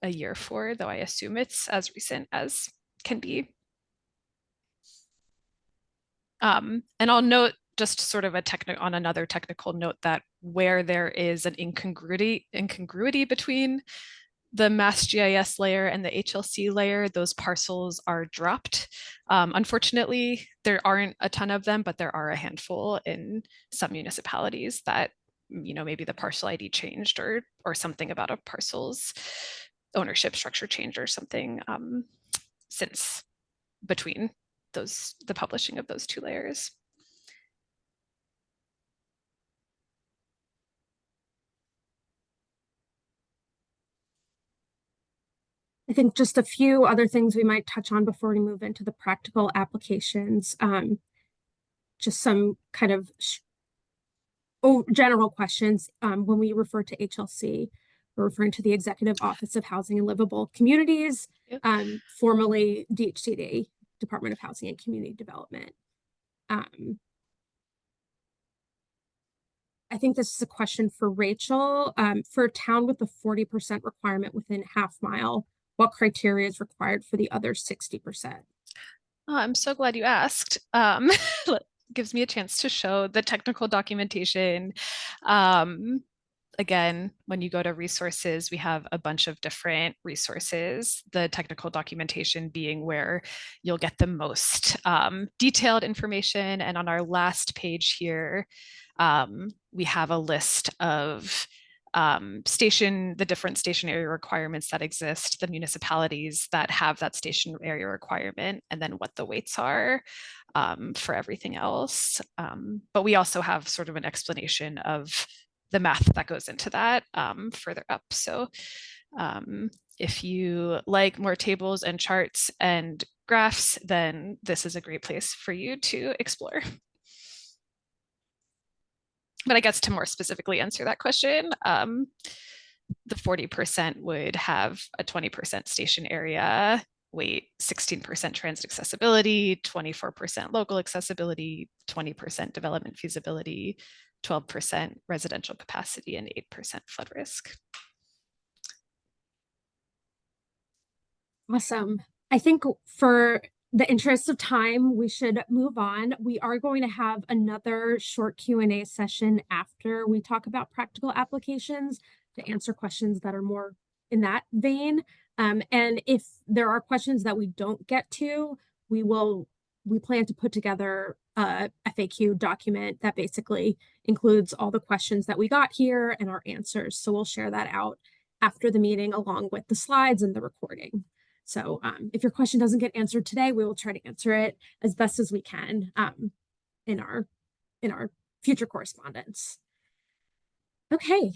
a year for, though I assume it's as recent as can be. And I'll note just sort of on another technical note that where there is an incongruity between the MassGIS layer and the HLC layer, those parcels are dropped. Unfortunately, there aren't a ton of them, but there are a handful in some municipalities that, you know, maybe the parcel ID changed or something about a parcel's ownership structure changed or something since between the publishing of those two layers. I think just a few other things we might touch on before we move into the practical applications. Just some kind of general questions. When we refer to HLC, we're referring to the Executive Office of Housing and Livable Communities, Yep. Formerly DHCD, Department of Housing and Community Development. I think this is a question for Rachel. For a town with a 40% requirement within half mile, what criteria is required for the other 60%? Oh, I'm so glad you asked. Gives me a chance to show the technical documentation. Again, when you go to resources, we have a bunch of different resources, the technical documentation being where you'll get the most detailed information. And on our last page here, we have a list of the different station area requirements that exist, the municipalities that have that station area requirement, and then what the weights are for everything else. But we also have sort of an explanation of the math that goes into that further up. So if you like more tables and charts and graphs, then this is a great place for you to explore. But I guess to more specifically answer that question, the 40% would have a 20% station area weight, 16% transit accessibility, 24% local accessibility, 20% development feasibility, 12% residential capacity, and 8% flood risk. Awesome. I think for the interest of time, we should move on. We are going to have another short Q&A session after we talk about practical applications to answer questions that are more in that vein. And if there are questions that we don't get to, we plan to put together a FAQ document that basically includes all the questions that we got here and our answers. So we'll share that out after the meeting along with the slides and the recording. So if your question doesn't get answered today, we will try to answer it as best as we can in our future correspondence. Okay,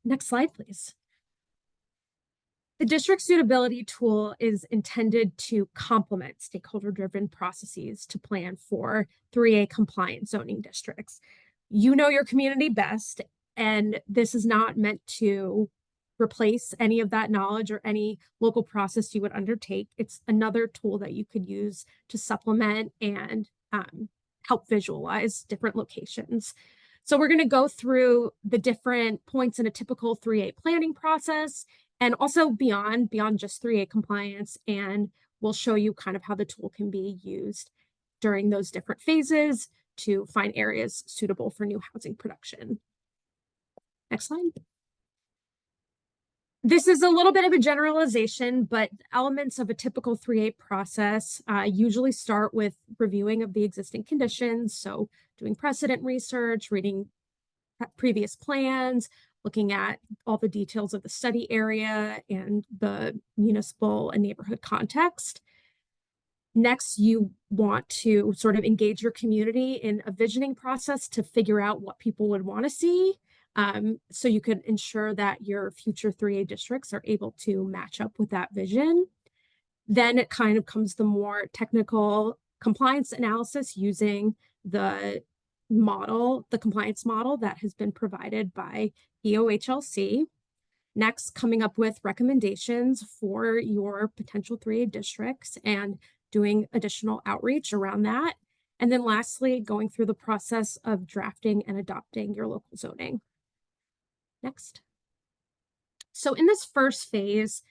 next slide, please. The district suitability tool is intended to complement stakeholder-driven processes to plan for 3A compliant zoning districts. You know your community best, and this is not meant to replace any of that knowledge or any local process you would undertake. It's another tool that you could use to supplement and help visualize different locations. So we're going to go through the different points in a typical 3A planning process and also beyond just 3A compliance. And we'll show you kind of how the tool can be used during those different phases to find areas suitable for new housing production. Next slide. This is a little bit of a generalization, but elements of a typical 3A process usually start with reviewing of the existing conditions. So doing precedent research, reading previous plans, looking at all the details of the study area and the municipal and neighborhood context. Next, you want to sort of engage your community in a visioning process to figure out what people would want to see. So you can ensure that your future 3A districts are able to match up with that vision. Then it kind of comes the more technical compliance analysis using the model, the compliance model that has been provided by EOHLC. Next, coming up with recommendations for your potential 3A districts and doing additional outreach around that. And then lastly, going through the process of drafting and adopting your local zoning. Next. So in this first phase,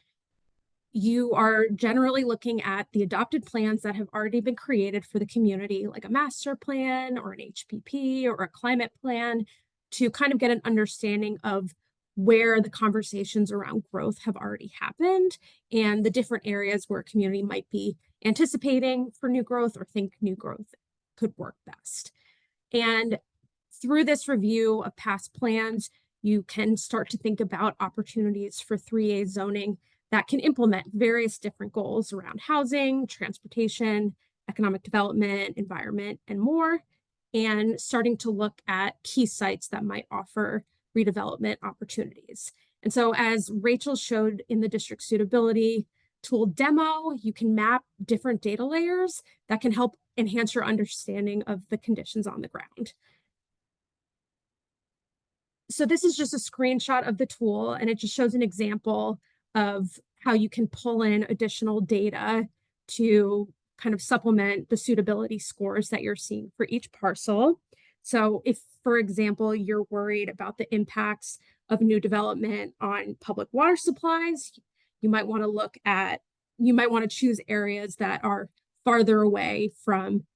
you are generally looking at the adopted plans that have already been created for the community, like a master plan or an HPP or a climate plan, to kind of get an understanding of where the conversations around growth have already happened and the different areas where a community might be anticipating for new growth or think new growth could work best. And through this review of past plans, you can start to think about opportunities for 3A zoning that can implement various different goals around housing, transportation, economic development, environment, and more, and starting to look at key sites that might offer redevelopment opportunities. And so as Rachel showed in the district suitability tool demo, you can map different data layers that can help enhance your understanding of the conditions on the ground. So this is just a screenshot of the tool, and it just shows an example of how you can pull in additional data to kind of supplement the suitability scores that you're seeing for each parcel. So if, for example, you're worried about the impacts of new development on public water supplies, you might want to choose areas that are farther away from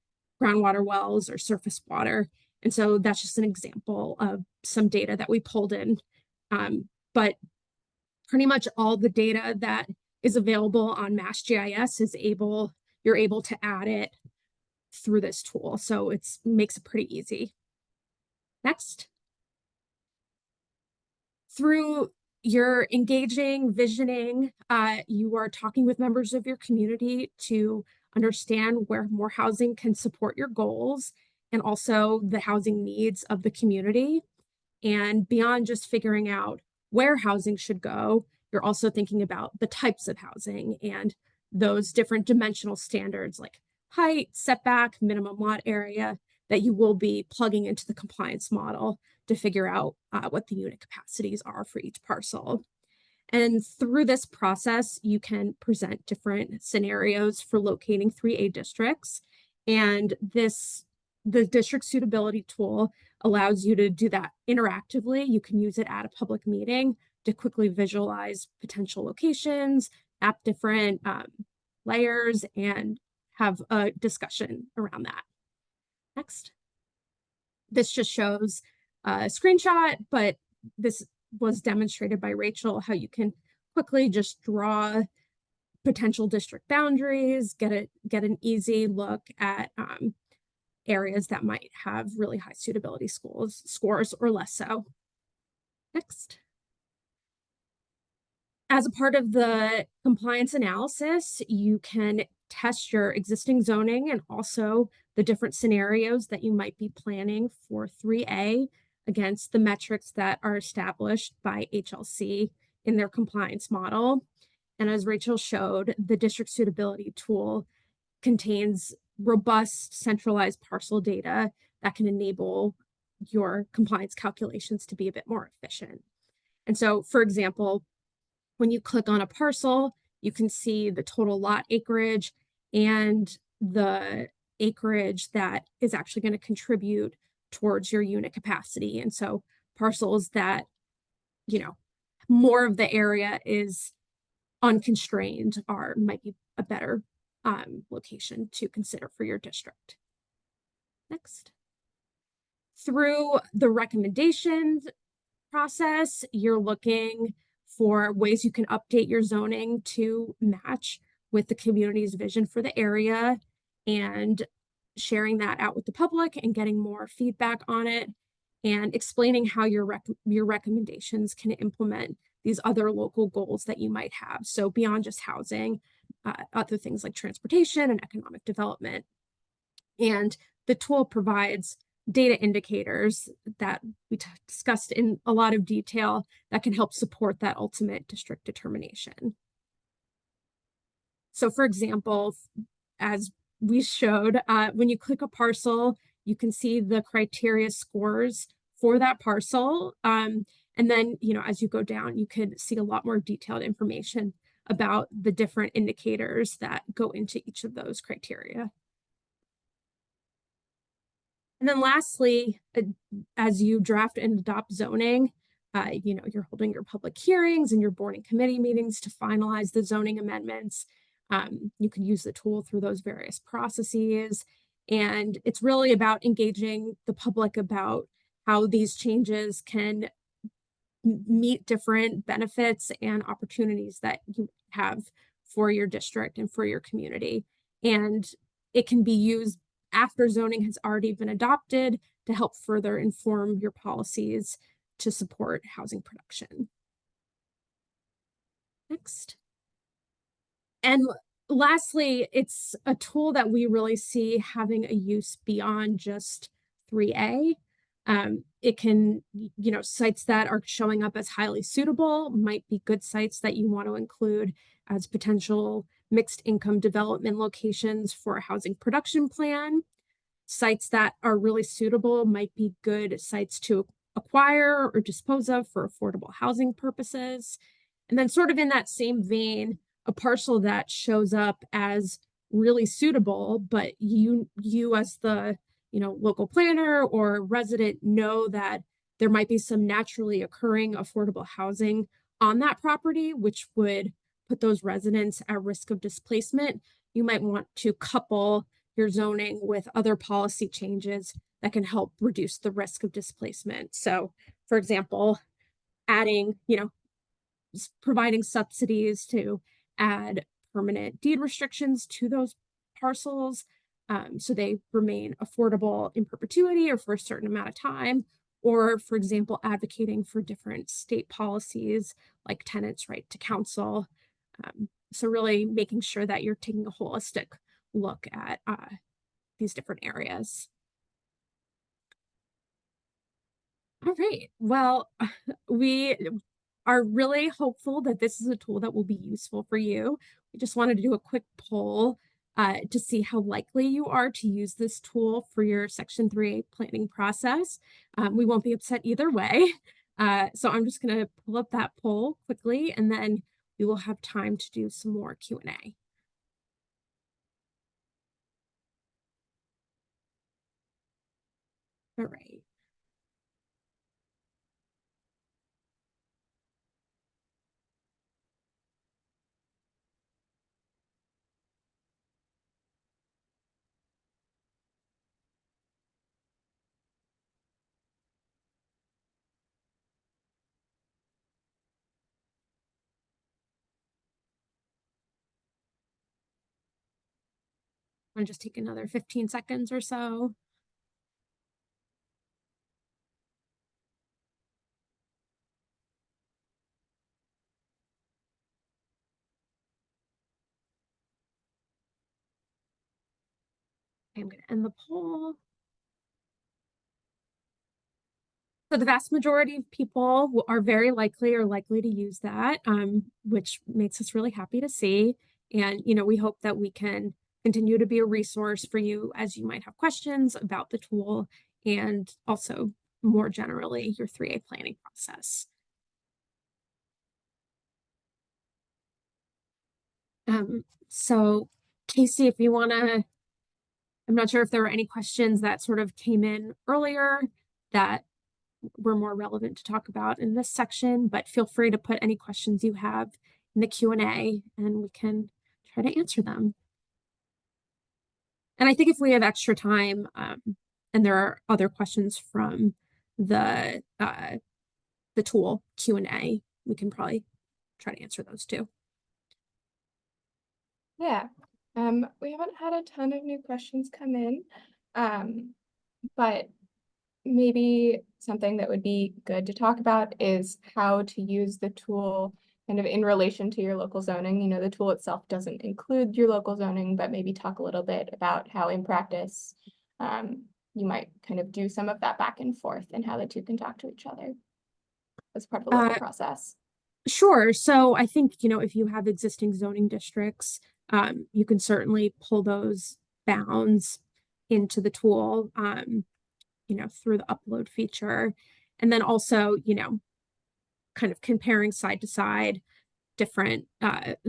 groundwater wells or surface water. And so that's just an example of some data that we pulled in. But pretty much all the data that is available on MassGIS you're able to add it through this tool. So it makes it pretty easy. Next. Through your engaging visioning, you are talking with members of your community to understand where more housing can support your goals and also the housing needs of the community. And beyond just figuring out where housing should go, you're also thinking about the types of housing and those different dimensional standards like height, setback, minimum lot area that you will be plugging into the compliance model to figure out what the unit capacities are for each parcel. And through this process, you can present different scenarios for locating 3A districts. And the district suitability tool allows you to do that interactively. You can use it at a public meeting to quickly visualize potential locations, map different layers, and have a discussion around that. Next. This just shows a screenshot, but this was demonstrated by Rachel, how you can quickly just draw potential district boundaries, get an easy look at areas that might have really high suitability scores or less so. Next. As a part of the compliance analysis, you can test your existing zoning and also the different scenarios that you might be planning for 3A against the metrics that are established by HLC in their compliance model. And as Rachel showed, the district suitability tool contains robust centralized parcel data that can enable your compliance calculations to be a bit more efficient. And so, for example, when you click on a parcel, you can see the total lot acreage and the acreage that is actually going to contribute towards your unit capacity. And so parcels that, more of the area is unconstrained might be a better location to consider for your district. Next. Through the recommendations process, you're looking for ways you can update your zoning to match with the community's vision for the area and sharing that out with the public and getting more feedback on it and explaining how your recommendations can implement these other local goals that you might have. So beyond just housing, other things like transportation and economic development. And the tool provides data indicators that we discussed in a lot of detail that can help support that ultimate district determination. So for example, as we showed, when you click a parcel, you can see the criteria scores for that parcel. And then, as you go down, you can see a lot more detailed information about the different indicators that go into each of those criteria. And then lastly, as you draft and adopt zoning, you're holding your public hearings and your board and committee meetings to finalize the zoning amendments. You can use the tool through those various processes. And it's really about engaging the public about how these changes can meet different benefits and opportunities that you have for your district and for your community. And it can be used after zoning has already been adopted to help further inform your policies to support housing production. Next. And lastly, it's a tool that we really see having a use beyond just 3A. It can, sites that are showing up as highly suitable might be good sites that you want to include as potential mixed income development locations for a housing production plan. Sites that are really suitable might be good sites to acquire or dispose of for affordable housing purposes. And then sort of in that same vein, a parcel that shows up as really suitable, but you as the local planner or resident know that there might be some naturally occurring affordable housing on that property, which would put those residents at risk of displacement. You might want to couple your zoning with other policy changes that can help reduce the risk of displacement. So, for example, adding, providing subsidies to add permanent deed restrictions to those parcels so they remain affordable in perpetuity or for a certain amount of time, or, for example, advocating for different state policies like tenants' right to counsel. So really making sure that you're taking a holistic look at these different areas. All right, well, we are really hopeful that this is a tool that will be useful for you. We just wanted to do a quick poll to see how likely you are to use this tool for your Section 3A planning process. We won't be upset either way. So I'm just going to pull up that poll quickly, and then we will have time to do some more Q&A. All right. I'm just take another 15 seconds or so. Okay, I'm going to end the poll. So the vast majority of people are very likely to use that, which makes us really happy to see. And, we hope that we can continue to be a resource for you as you might have questions about the tool and also more generally your 3A planning process. So Casey, if you want to, I'm not sure if there were any questions that sort of came in earlier that were more relevant to talk about in this section, but feel free to put any questions you have in the Q&A and we can try to answer them. And I think if we have extra time, And there are other questions from the tool Q&A. We can probably try to answer those too. Yeah, we haven't had a ton of new questions come in, but maybe something that would be good to talk about is how to use the tool kind of in relation to your local zoning. You know, the tool itself doesn't include your local zoning, but maybe talk a little bit about how in practice, you might kind of do some of that back and forth and how the two can talk to each other as part of the local process. Sure. So I think, you know, if you have existing zoning districts, you can certainly pull those bounds into the tool, you know, through the upload feature. And then also, you know, kind of comparing side to side different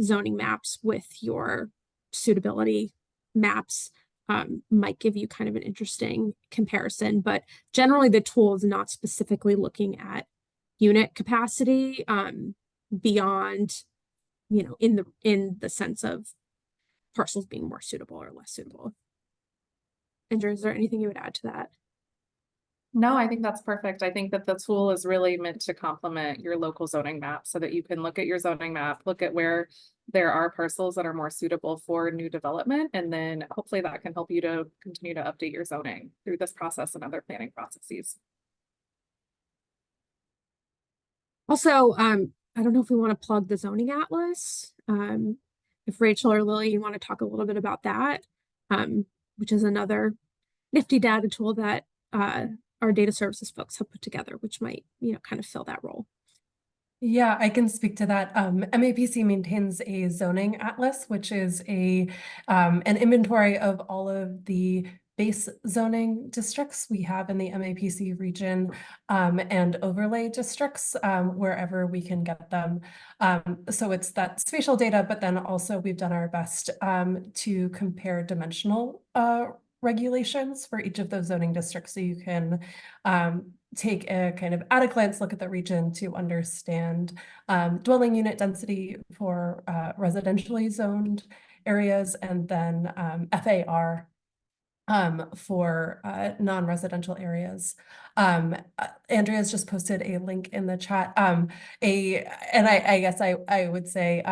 zoning maps with your suitability maps might give you kind of an interesting comparison. But generally, the tool is not specifically looking at unit capacity beyond, you know, in the sense of parcels being more suitable or less suitable. Andrew, is there anything you would add to that? No, I think that's perfect. I think that the tool is really meant to complement your local zoning map so that you can look at your zoning map, look at where there are parcels that are more suitable for new development, and then hopefully that can help you to continue to update your zoning through this process and other planning processes. Also, I don't know if we want to plug the zoning atlas. If Rachel or Lily, you want to talk a little bit about that, which is another nifty data tool that our data services folks have put together, which might, you know, kind of fill that role. Yeah, I can speak to that. MAPC maintains a zoning atlas, which is an inventory of all of the base zoning districts we have in the MAPC region and overlay districts wherever we can get them. So it's that spatial data, but then also we've done our best to compare dimensional regulations for each of those zoning districts. So you can take a kind of at a glance look at the region to understand dwelling unit density for residentially zoned areas, and then FAR for non-residential areas. Andrea's just posted a link in the chat. I guess I would say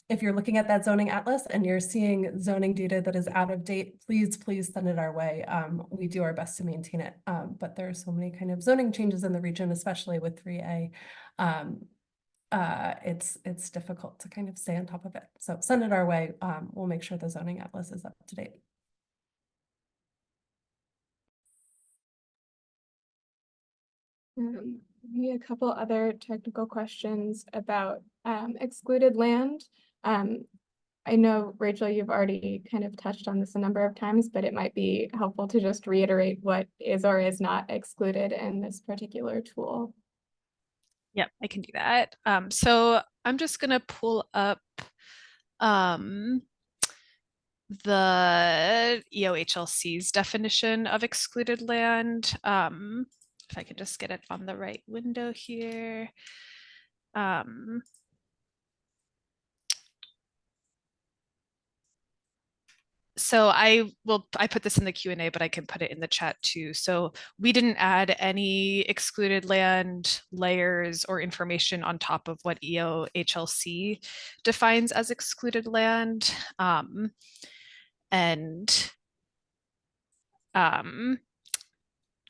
if you're looking at that zoning atlas and you're seeing zoning data that is out of date, please send it our way. We do our best to maintain it, but there are so many kind of zoning changes in the region, especially with 3A. It's difficult to kind of stay on top of it. So send it our way. We'll make sure the zoning atlas is up to date. Maybe a couple other technical questions about excluded land. I know, Rachel, you've already kind of touched on this a number of times, but it might be helpful to just reiterate what is or is not excluded in this particular tool. Yep, I can do that. So I'm just going to pull up the EOHLC's definition of excluded land. If I could just get it on the right window here. So I put this in the Q&A, but I can put it in the chat too. So we didn't add any excluded land layers or information on top of what EOHLC defines as excluded land.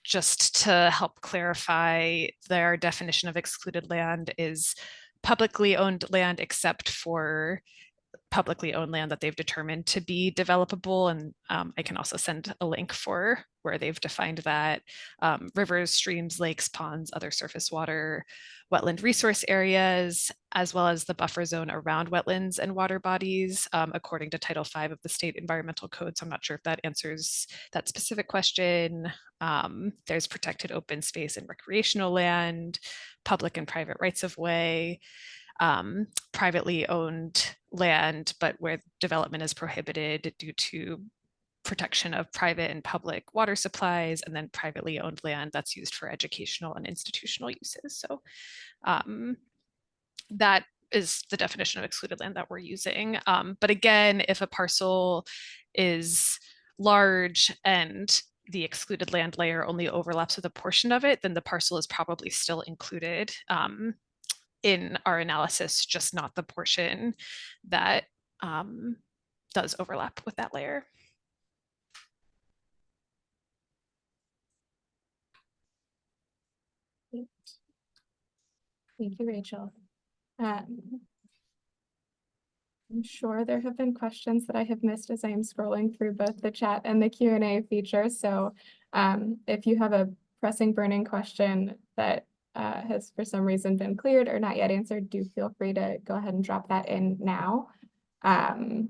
Just to help clarify, their definition of excluded land is publicly owned land except for publicly owned land that they've determined to be developable. And I can also send a link for where they've defined that. Rivers, streams, lakes, ponds, other surface water, wetland resource areas, as well as the buffer zone around wetlands and water bodies, according to Title V of the State Environmental Code. So I'm not sure if that answers that specific question. There's protected open space and recreational land, public and private rights of way, privately owned land, but where development is prohibited due to protection of private and public water supplies, and then privately owned land that's used for educational and institutional uses. So that is the definition of excluded land that we're using. But again, if a parcel is large and the excluded land layer only overlaps with a portion of it, then the parcel is probably still included in our analysis, just not the portion that does overlap with that layer. Thank you, Rachel. I'm sure there have been questions that I have missed as I am scrolling through both the chat and the Q&A feature. So if you have a pressing burning question that has for some reason been cleared or not yet answered, do feel free to go ahead and drop that in now. I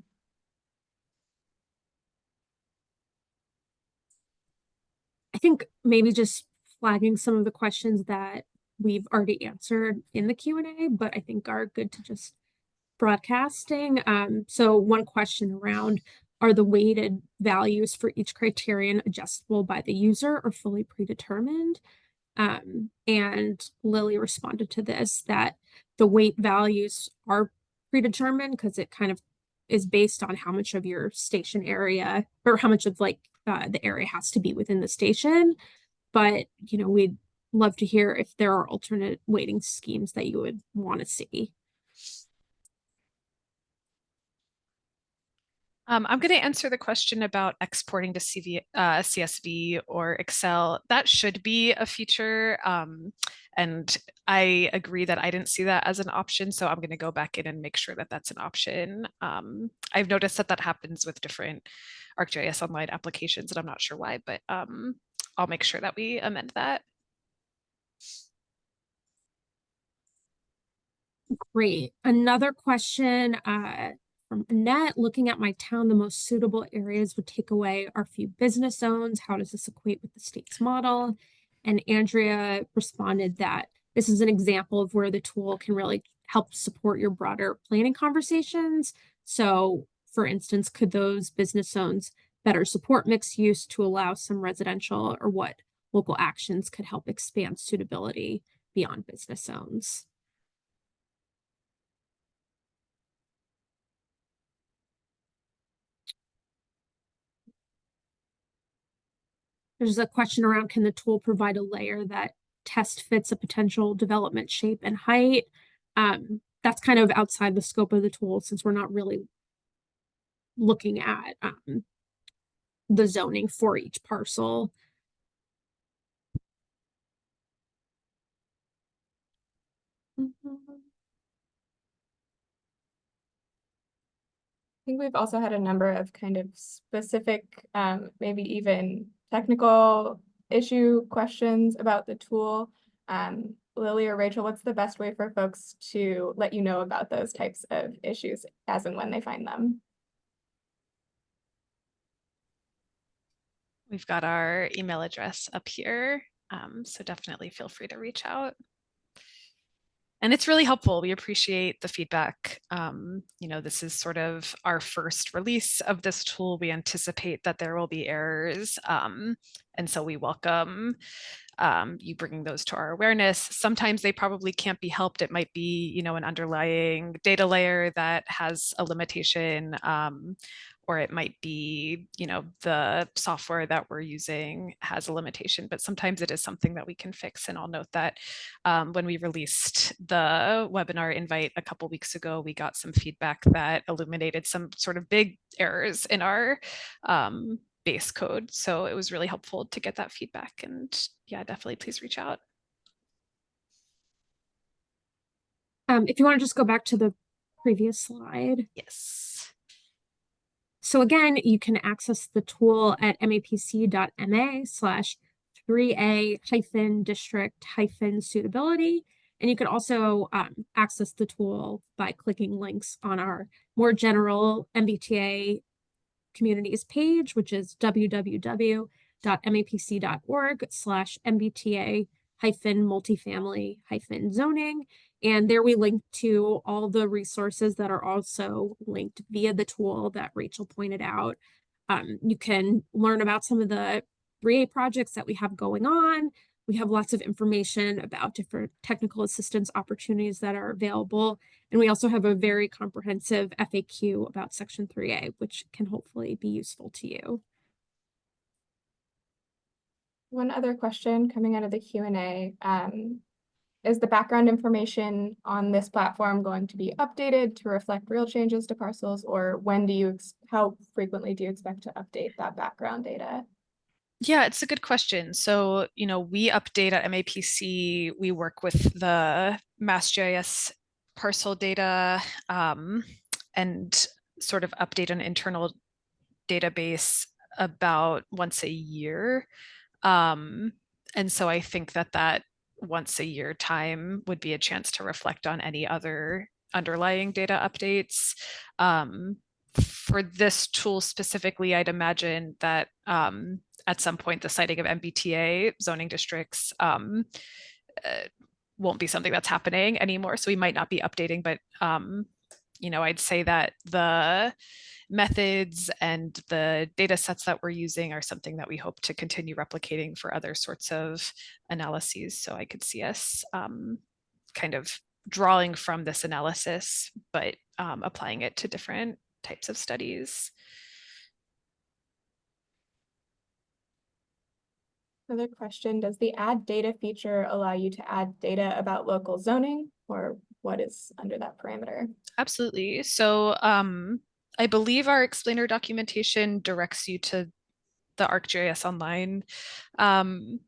think maybe just flagging some of the questions that we've already answered in the Q&A, but I think are good to just broadcasting. So one question around, are the weighted values for each criterion adjustable by the user or fully predetermined? And Lily responded to this, that the weight values are predetermined because it kind of is based on how much of your station area or how much of like the area has to be within the station. But, you know, we'd love to hear if there are alternate weighting schemes that you would want to see. I'm going to answer the question about exporting to CSV or Excel. That should be a feature. And I agree that I didn't see that as an option. So I'm going to go back in and make sure that that's an option. I've noticed that that happens with different ArcGIS Online applications, and I'm not sure why, but I'll make sure that we amend that. Great. Another question from Annette, looking at my town, the most suitable areas would take away our few business zones. How does this equate with the state's model? And Andrea responded that this is an example of where the tool can really help support your broader planning conversations. So for instance, could those business zones better support mixed use to allow some residential, or what local actions could help expand suitability beyond business zones? There's a question around, can the tool provide a layer that test fits a potential development shape and height? That's kind of outside the scope of the tool since we're not really looking at the zoning for each parcel. I think we've also had a number of kind of specific, maybe even technical issue questions about the tool. Lily or Rachel, what's the best way for folks to let you know about those types of issues as and when they find them? We've got our email address up here, so definitely feel free to reach out. And it's really helpful. We appreciate the feedback. You know, this is sort of our first release of this tool. We anticipate that there will be errors. And so we welcome you bringing those to our awareness. Sometimes they probably can't be helped. It might be, you know, an underlying data layer that has a limitation, or it might be, you know, the software that we're using has a limitation, but sometimes it is something that we can fix. And I'll note that when we released the webinar invite a couple weeks ago, we got some feedback that illuminated some sort of big errors in our base code. So it was really helpful to get that feedback, and yeah, definitely please reach out. If you want to just go back to the previous slide. Yes. So again, you can access the tool at mapc.ma/3A-district-suitability. And you can also access the tool by clicking links on our more general MBTA communities page, which is www.mapc.org/MBTA-multifamily-zoning. And there we link to all the resources that are also linked via the tool that Rachel pointed out. You can learn about some of the 3A projects that we have going on. We have lots of information about different technical assistance opportunities that are available. And we also have a very comprehensive FAQ about Section 3A, which can hopefully be useful to you. One other question coming out of the Q&A. Is the background information on this platform going to be updated to reflect real changes to parcels, or how frequently do you expect to update that background data? Yeah, it's a good question. So, we update at MAPC, we work with the MassGIS parcel data and sort of update an internal database about once a year. And so I think that once a year time would be a chance to reflect on any other underlying data updates. For this tool specifically, I'd imagine that at some point the citing of MBTA zoning districts won't be something that's happening anymore. So we might not be updating, but I'd say that the methods and the data sets that we're using are something that we hope to continue replicating for other sorts of analyses. So I could see us kind of drawing from this analysis, but applying it to different types of studies. Another question, does the add data feature allow you to add data about local zoning, or what is under that parameter? Absolutely. So I believe our explainer documentation directs you to the ArcGIS Online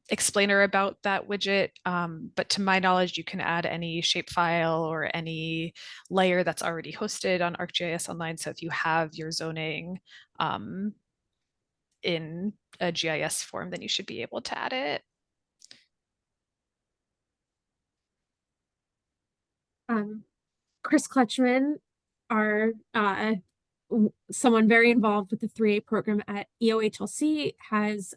explainer about that widget. But to my knowledge, you can add any shapefile or any layer that's already hosted on ArcGIS Online. So if you have your zoning in a GIS form, then you should be able to add it. Chris Kletchman, our someone very involved with the 3A program at EOHLC, has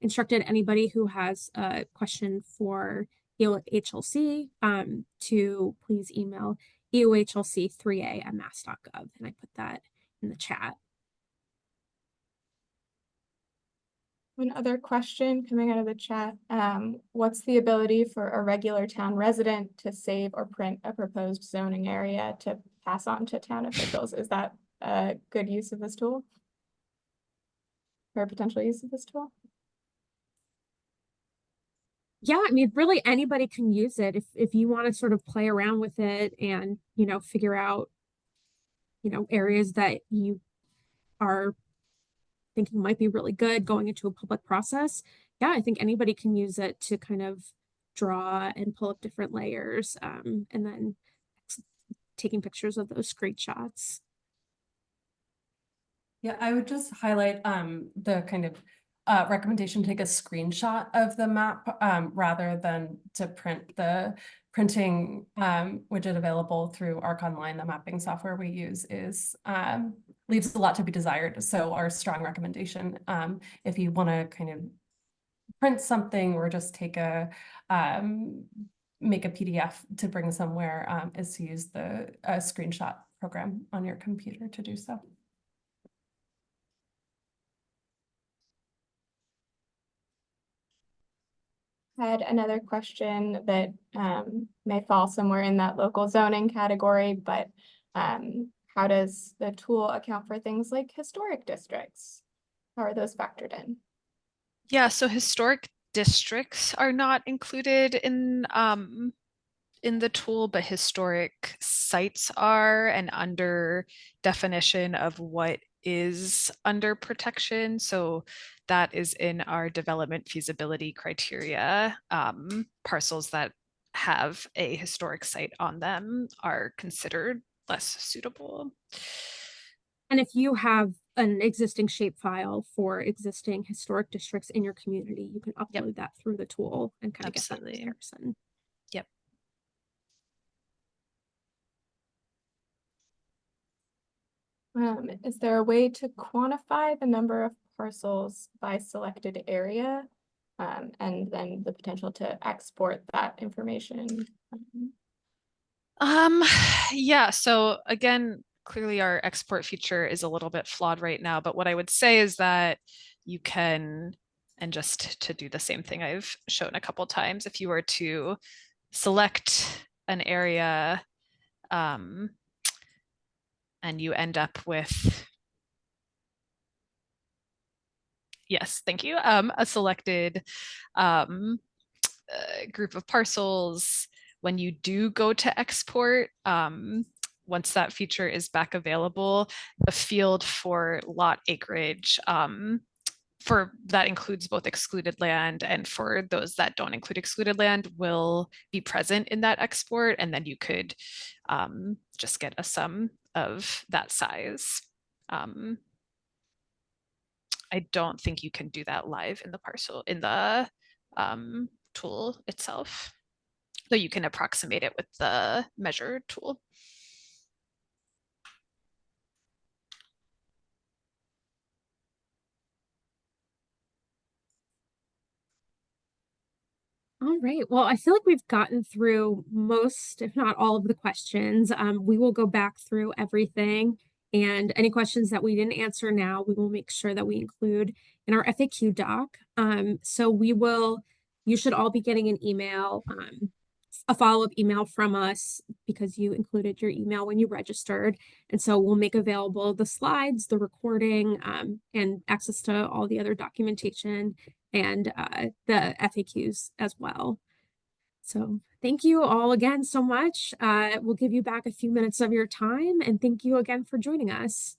instructed anybody who has a question for EOHLC to please email eohlc3a@mass.gov, and I put that in the chat. One other question coming out of the chat. What's the ability for a regular town resident to save or print a proposed zoning area to pass on to town officials? Is that a good use of this tool? Or potential use of this tool? Yeah, I mean, really anybody can use it if you want to sort of play around with it and, figure out, areas that you are thinking might be really good going into a public process. Yeah, I think anybody can use it to kind of draw and pull up different layers and then taking pictures of those screenshots. Yeah, I would just highlight the kind of recommendation to take a screenshot of the map rather than to print the printing widget available through Arc Online. The mapping software we use leaves a lot to be desired. So our strong recommendation, if you want to kind of print something or just take make a PDF to bring somewhere, is to use the screenshot program on your computer to do so. Had another question that may fall somewhere in that local zoning category, but how does the tool account for things like historic districts? How are those factored in? Yeah, so historic districts are not included in the tool, but historic sites are, and under definition of what is under protection. So that is in our development feasibility criteria. Parcels that have a historic site on them are considered less suitable. And if you have an existing shapefile for existing historic districts in your community, you can upload that through the tool and kind of get that comparison. Yep. Is there a way to quantify the number of parcels by selected area, and then the potential to export that information? Yeah, so again, clearly our export feature is a little bit flawed right now, but what I would say is that you can, and just to do the same thing I've shown a couple times, if you were to select an area and you end up with Yes, thank you. A selected group of parcels. When you do go to export, once that feature is back available, the field for lot acreage for that includes both excluded land and for those that don't include excluded land will be present in that export, and then you could just get a sum of that size. I don't think you can do that live in the parcel in the tool itself, though you can approximate it with the measure tool. All right. Well, I feel like we've gotten through most, if not all of the questions. We will go back through everything, and any questions that we didn't answer now, we will make sure that we include in our FAQ doc. So you should all be getting an email, a follow-up email from us because you included your email when you registered. And so we'll make available the slides, the recording, and access to all the other documentation and the FAQs as well. So thank you all again so much. We'll give you back a few minutes of your time, and thank you again for joining us.